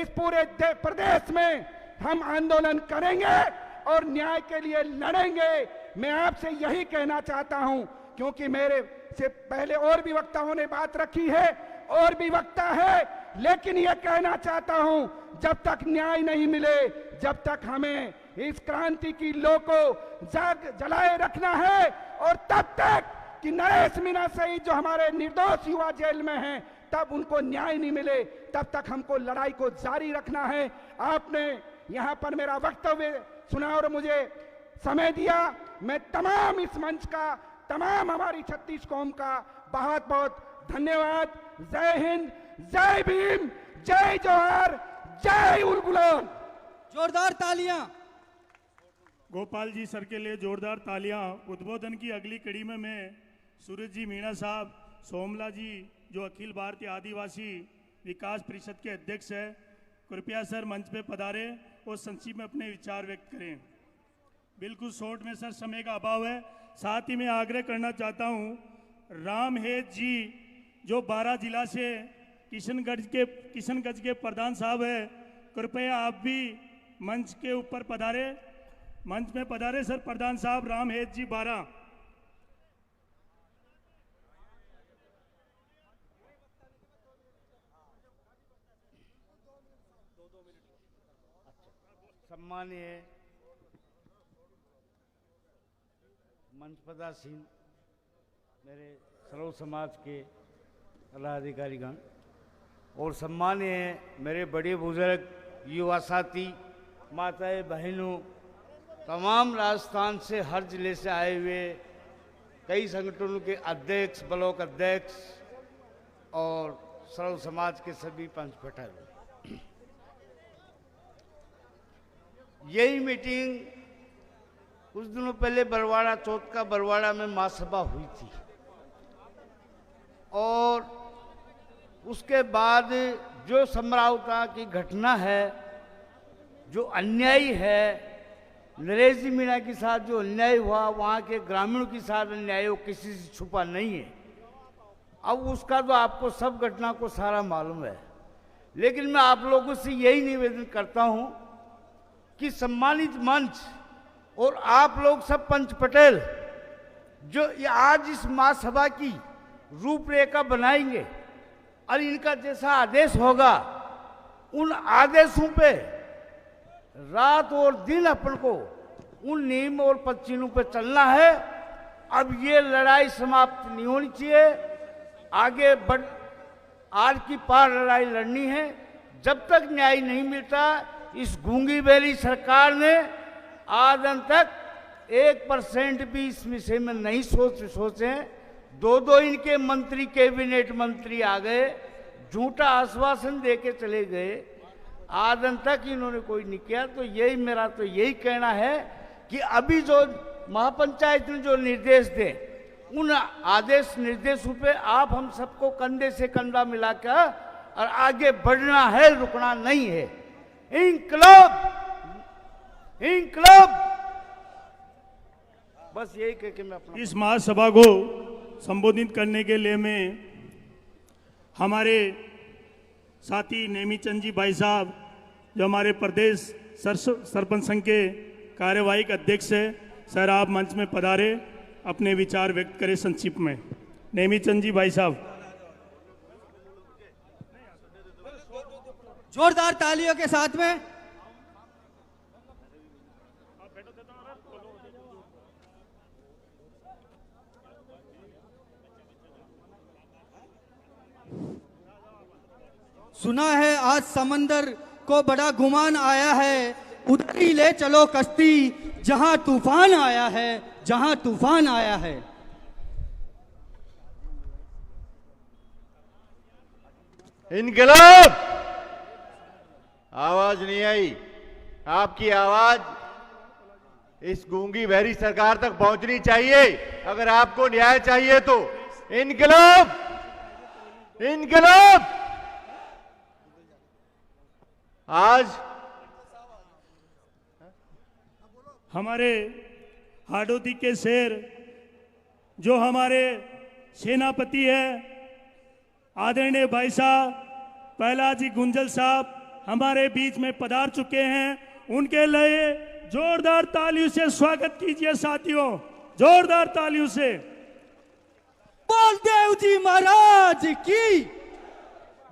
इस पूरे प्रदेश में हम आंदोलन करेंगे और न्याय के लिए लड़ेंगे। मैं आपसे यही कहना चाहता हूं क्योंकि मेरे से पहले और भी वक्ताओं ने बात रखी है, और भी वक्ता है, लेकिन यह कहना चाहता हूं, जब तक न्याय नहीं मिले, जब तक हमें इस क्रांति की लौ को जलाए रखना है, और तब तक कि नरेश मीणा सहित जो हमारे निर्दोष युवा जेल में हैं, तब उनको न्याय नहीं मिले, तब तक हमको लड़ाई को जारी रखना है। आपने यहां पर मेरा वक्तव्य सुना और मुझे समय दिया। मैं तमाम इस मंच का, तमाम हमारी 36 कौम का बहुत बहुत धन्यवाद। जय हिंद, जय भीम, जय जोहार, जय उलगुलाम। जोरदार तालियां। गोपाल जी सर के लिए जोरदार तालियां। उद्बोधन की अगली कड़ी में मैं सूरज जी मीणा साहब, सोमला जी जो अखिल भारतीय आदिवासी विकास परिषद के अध्यक्ष है, कृपया सर मंच पे पधारे और संक्षिप्त में अपने विचार व्यक्त करें। बिल्कुल शॉर्ट में सर, समय का अभाव है। साथ ही मैं आग्रह करना चाहता हूं, रामहेत जी जो 12 जिला से किशनगंज के प्रधान साहब है, कृपया आप भी मंच के ऊपर पधारे, मंच में पधारे सर। प्रधान साहब रामहेत जी 12। सम्मानीय मंच पदासीन मेरे सर्व समाज के पदाधिकारीगण और सम्मानीय मेरे बड़े बुजुर्ग, युवा साथी, माताएं, बहनों, तमाम राजस्थान से हर जिले से आए हुए कई संगठनों के अध्यक्ष, ब्लॉक अध्यक्ष और सर्व समाज के सभी पंच पटल, यही मीटिंग कुछ दिनों पहले बरवाड़ा, चौथ का बरवाड़ा में महासभा हुई थी, और उसके बाद जो समरावता की घटना है, जो अन्याय है, नरेश जी मीणा के साथ जो अन्याय हुआ, वहाँ के ग्रामीणों के साथ अन्याय हो, किसी से छुपा नहीं है। अब उसका तो आपको सब घटना को सारा मालूम है, लेकिन मैं आप लोगों से यही निवेदन करता हूँ कि सम्मानित मंच और आप लोग सब पंच पटेल जो आज इस महासभा की रूपरेखा बनाएंगे और इनका जैसा आदेश होगा, उन आदेशों पे रात और दिन अपन को उन नियम और पच्चीनों पे चलना है। अब ये लड़ाई समाप्त नहीं होनी चाहिए, आगे बढ़ आज की पार लड़ाई लड़नी है। जब तक न्याय नहीं मिलता, इस गूंगी बैली सरकार ने आज तक 1% भी इस विषय में नहीं सोचे। दो इनके मंत्री, कैबिनेट मंत्री आ गए, झूठा आश्वासन देके चले गए, आज तक इन्होंने कोई नहीं किया। तो मेरा तो यही कहना है कि अभी जो महापंचायत ने जो निर्देश दे, उन आदेश निर्देशों पे आप हम सबको कंधे से कंधा मिलाकर और आगे बढ़ना है, रुकना नहीं है। इंकलाब, इंकलाब, बस यही कह के मैं अपना इस महासभा को संबोधित करने के लिए मैं हमारे साथी नेमीचंद जी भाई साहब जो हमारे प्रदेश सरपंच संघ के कार्यवाहक अध्यक्ष है, सर आप मंच में पधारे, अपने विचार व्यक्त करें संक्षिप्त में। नेमीचंद जी भाई साहब। जोरदार तालियों के साथ में सुना है आज समंदर को बड़ा गुमान आया है, उधर ही ले चलो कश्ती जहां तूफान आया है, जहां तूफान आया है। इनकलाब, आवाज नहीं आई, आपकी आवाज इस गूंगी बहरी सरकार तक पहुंचनी चाहिए अगर आपको न्याय चाहिए तो। इनकलाब, इनकलाब। आज हमारे हाडोती के शेर जो हमारे सेनापति है आदरणीय भाई साहब प्रहलाद जी गुंजल साहब हमारे बीच में पधार चुके हैं, उनके लिए जोरदार तालियों से स्वागत कीजिए साथियों, जोरदार तालियों से। देव जी महाराज की।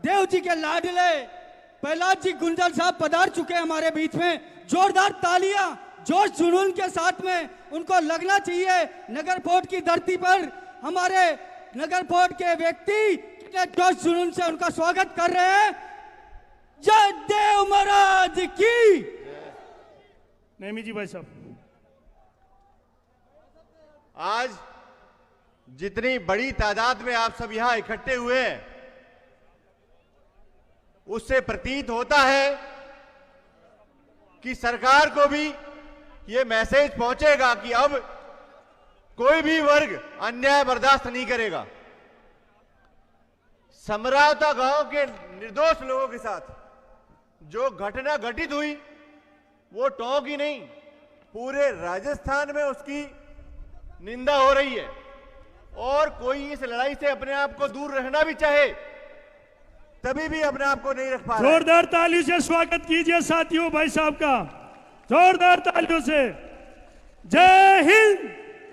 देव जी के लाडले प्रहलाद जी गुंजल साहब पधार चुके हैं हमारे बीच में। जोरदार तालियां जोश जुनून के साथ में उनको लगना चाहिए। नगर फोर्ट की धरती पर हमारे नगर फोर्ट के व्यक्ति कितने जोश जुनून से उनका स्वागत कर रहे हैं। जय देव महाराज की। नेमी जी भाई साहब, आज जितनी बड़ी तादाद में आप सब यहां इकट्ठे हुए हैं, उससे प्रतीत होता है कि सरकार को भी ये मैसेज पहुंचेगा कि अब कोई भी वर्ग अन्याय बर्दाश्त नहीं करेगा। समरावता गांव के निर्दोष लोगों के साथ जो घटना घटित हुई वो टोंक ही नहीं, पूरे राजस्थान में उसकी निंदा हो रही है। और कोई इस लड़ाई से अपने आप को दूर रखना भी चाहे तभी भी अपने आप को नहीं रख पा रहा। जोरदार तालियों से स्वागत कीजिए साथियों भाई साहब का, जोरदार तालियों से। जय हिंद।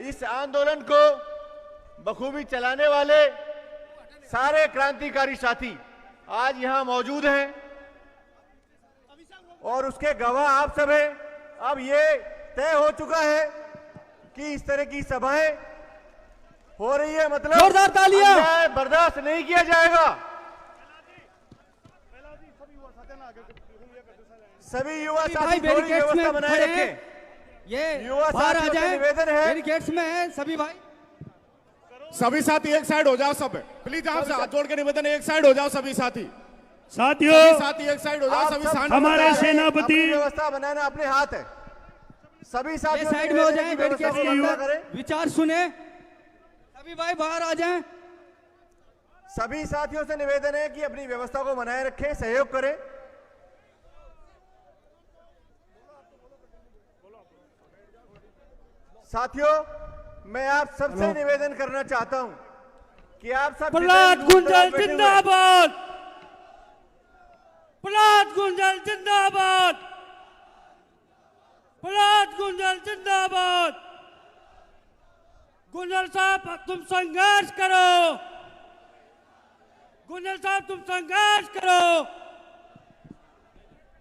इस आंदोलन को बखूबी चलाने वाले सारे क्रांतिकारी साथी आज यहां मौजूद हैं और उसके गवाह आप सब हैं। अब ये तय हो चुका है कि इस तरह की सभाएं हो रही है, मतलब जोरदार तालियां। अन्याय बर्दाश्त नहीं किया जाएगा। सभी युवा साथी थोड़ी व्यवस्था बनाए रखें। ये युवा बाहर आ साथियों से जाए, निवेदन है। बैरिकेड्स में है सभी भाई। सभी साथी एक साइड हो जाओ। सब प्लीज आप हाथ जोड़ के निवेदन है, एक साइड हो जाओ सभी साथी। साथियों, सभी साथी एक साइड हो जाओ। सभी शांति हमारे से सेनापति अपनी व्यवस्था बनाना अपने हाथ है। सभी साथियों साइड में हो जाए, बैरिकेड्स के अंदर विचार सुने। सभी भाई बाहर आ जाएं। सभी साथियों से निवेदन है कि अपनी व्यवस्था को बनाए रखें, सहयोग करें। साथियों, मैं आप सबसे निवेदन करना चाहता हूं कि आप सब प्रहलाद गुंजल जिंदाबाद, प्रहलाद गुंजल जिंदाबाद, प्रहलाद गुंजल जिंदाबाद। गुंजल साहब तुम संघर्ष करो, गुंजल साहब तुम संघर्ष करो।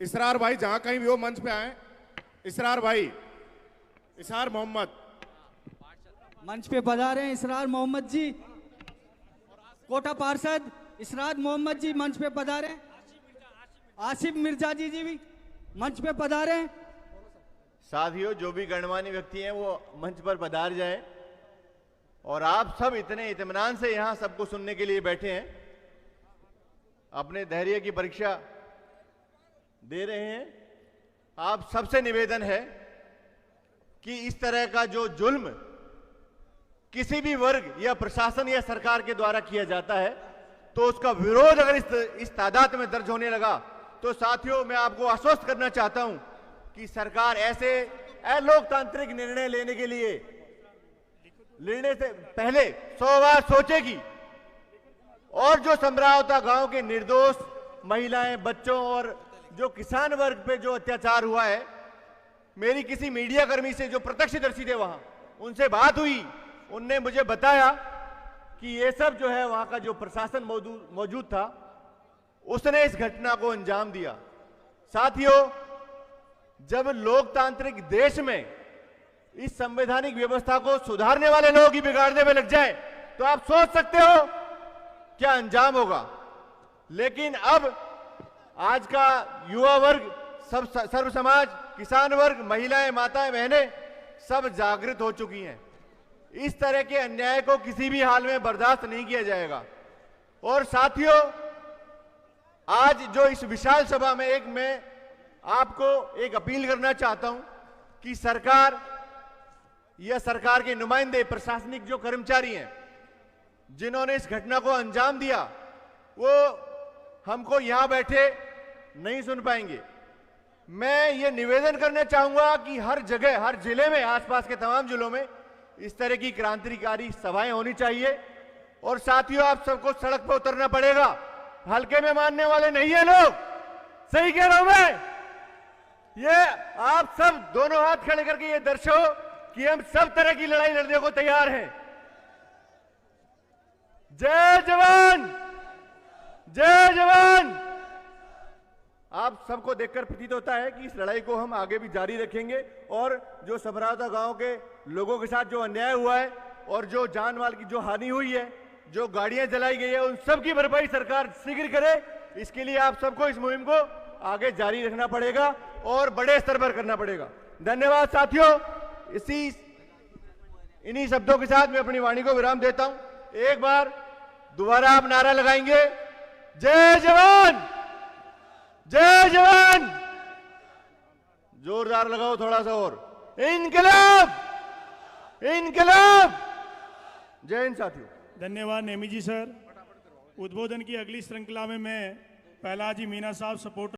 इसरार भाई जहां कहीं भी हो मंच पे आए। इसरार भाई, इसरार मोहम्मद मंच पे पधारे हैं। इसरार मोहम्मद जी, कोटा पार्षद इसरार मोहम्मद जी मंच पे पधारे। आसिफ मिर्जा जी भी मंच पे पधारे। साथियों, जो भी गणमान्य व्यक्ति हैं वो मंच पर पधार जाएं। और आप सब इतने इत्मीनान से यहां सबको सुनने के लिए बैठे हैं, अपने धैर्य की परीक्षा दे रहे हैं। आप सबसे निवेदन है कि इस तरह का जो जुल्म किसी भी वर्ग या प्रशासन या सरकार के द्वारा किया जाता है तो उसका विरोध अगर इस तादाद में दर्ज होने लगा तो साथियों, मैं आपको आश्वस्त करना चाहता हूं कि सरकार ऐसे अलोकतांत्रिक निर्णय लेने के लिए लेने से पहले 100 बार सोचेगी। और जो समरावता गांव के निर्दोष महिलाएं, बच्चों और जो किसान वर्ग पे जो अत्याचार हुआ है, मेरी किसी मीडिया कर्मी से जो प्रत्यक्षदर्शी थे वहां, उनसे बात हुई। उनने मुझे बताया कि ये सब जो है वहां का जो प्रशासन मौजूद था उसने इस घटना को अंजाम दिया। साथियों, जब लोकतांत्रिक देश में इस संवैधानिक व्यवस्था को सुधारने वाले लोग ही बिगाड़ने में लग जाए तो आप सोच सकते हो क्या अंजाम होगा। लेकिन अब आज का युवा वर्ग, सब सर्व समाज, किसान वर्ग, महिलाएं, माताएं, बहनें सब जागृत हो चुकी हैं। इस तरह के अन्याय को किसी भी हाल में बर्दाश्त नहीं किया जाएगा। और साथियों, आज जो इस विशाल सभा में मैं आपको एक अपील करना चाहता हूं कि सरकार या सरकार के नुमाइंदे, प्रशासनिक जो कर्मचारी हैं जिन्होंने इस घटना को अंजाम दिया, वो हमको यहां बैठे नहीं सुन पाएंगे। मैं ये निवेदन करना चाहूंगा कि हर जगह, हर जिले में, आसपास के तमाम जिलों में इस तरह की क्रांतिकारी सभाएं होनी चाहिए। और साथियों, आप सबको सड़क पर उतरना पड़ेगा। हल्के में मानने वाले नहीं है लोग, सही कह रहा हूं मैं। ये आप सब दोनों हाथ खड़े करके ये दर्शाओ कि हम सब तरह की लड़ाई लड़ने को तैयार हैं। जय जवान, जय जवान। आप सबको देखकर प्रतीत होता है कि इस लड़ाई को हम आगे भी जारी रखेंगे और जो समरावता गांव के लोगों के साथ जो अन्याय हुआ है और जो जान माल की जो हानि हुई है, जो गाड़ियां जलाई गई है, उन सब की भरपाई सरकार शीघ्र करे। इसके लिए आप सबको इस मुहिम को आगे जारी रखना पड़ेगा और बड़े स्तर पर करना पड़ेगा। धन्यवाद साथियों। इन्हीं शब्दों के साथ मैं अपनी वाणी को विराम देता हूं। एक बार दोबारा आप नारा लगाएंगे, जय जवान, जय जवान। जोरदार लगाओ थोड़ा सा और, इनकलाब, इनकलाब। जय हिंद साथियों। धन्यवाद नेमी जी सर। उद्बोधन की अगली श्रृंखला में मैं पहलाजी मीना साहब सपोर्टर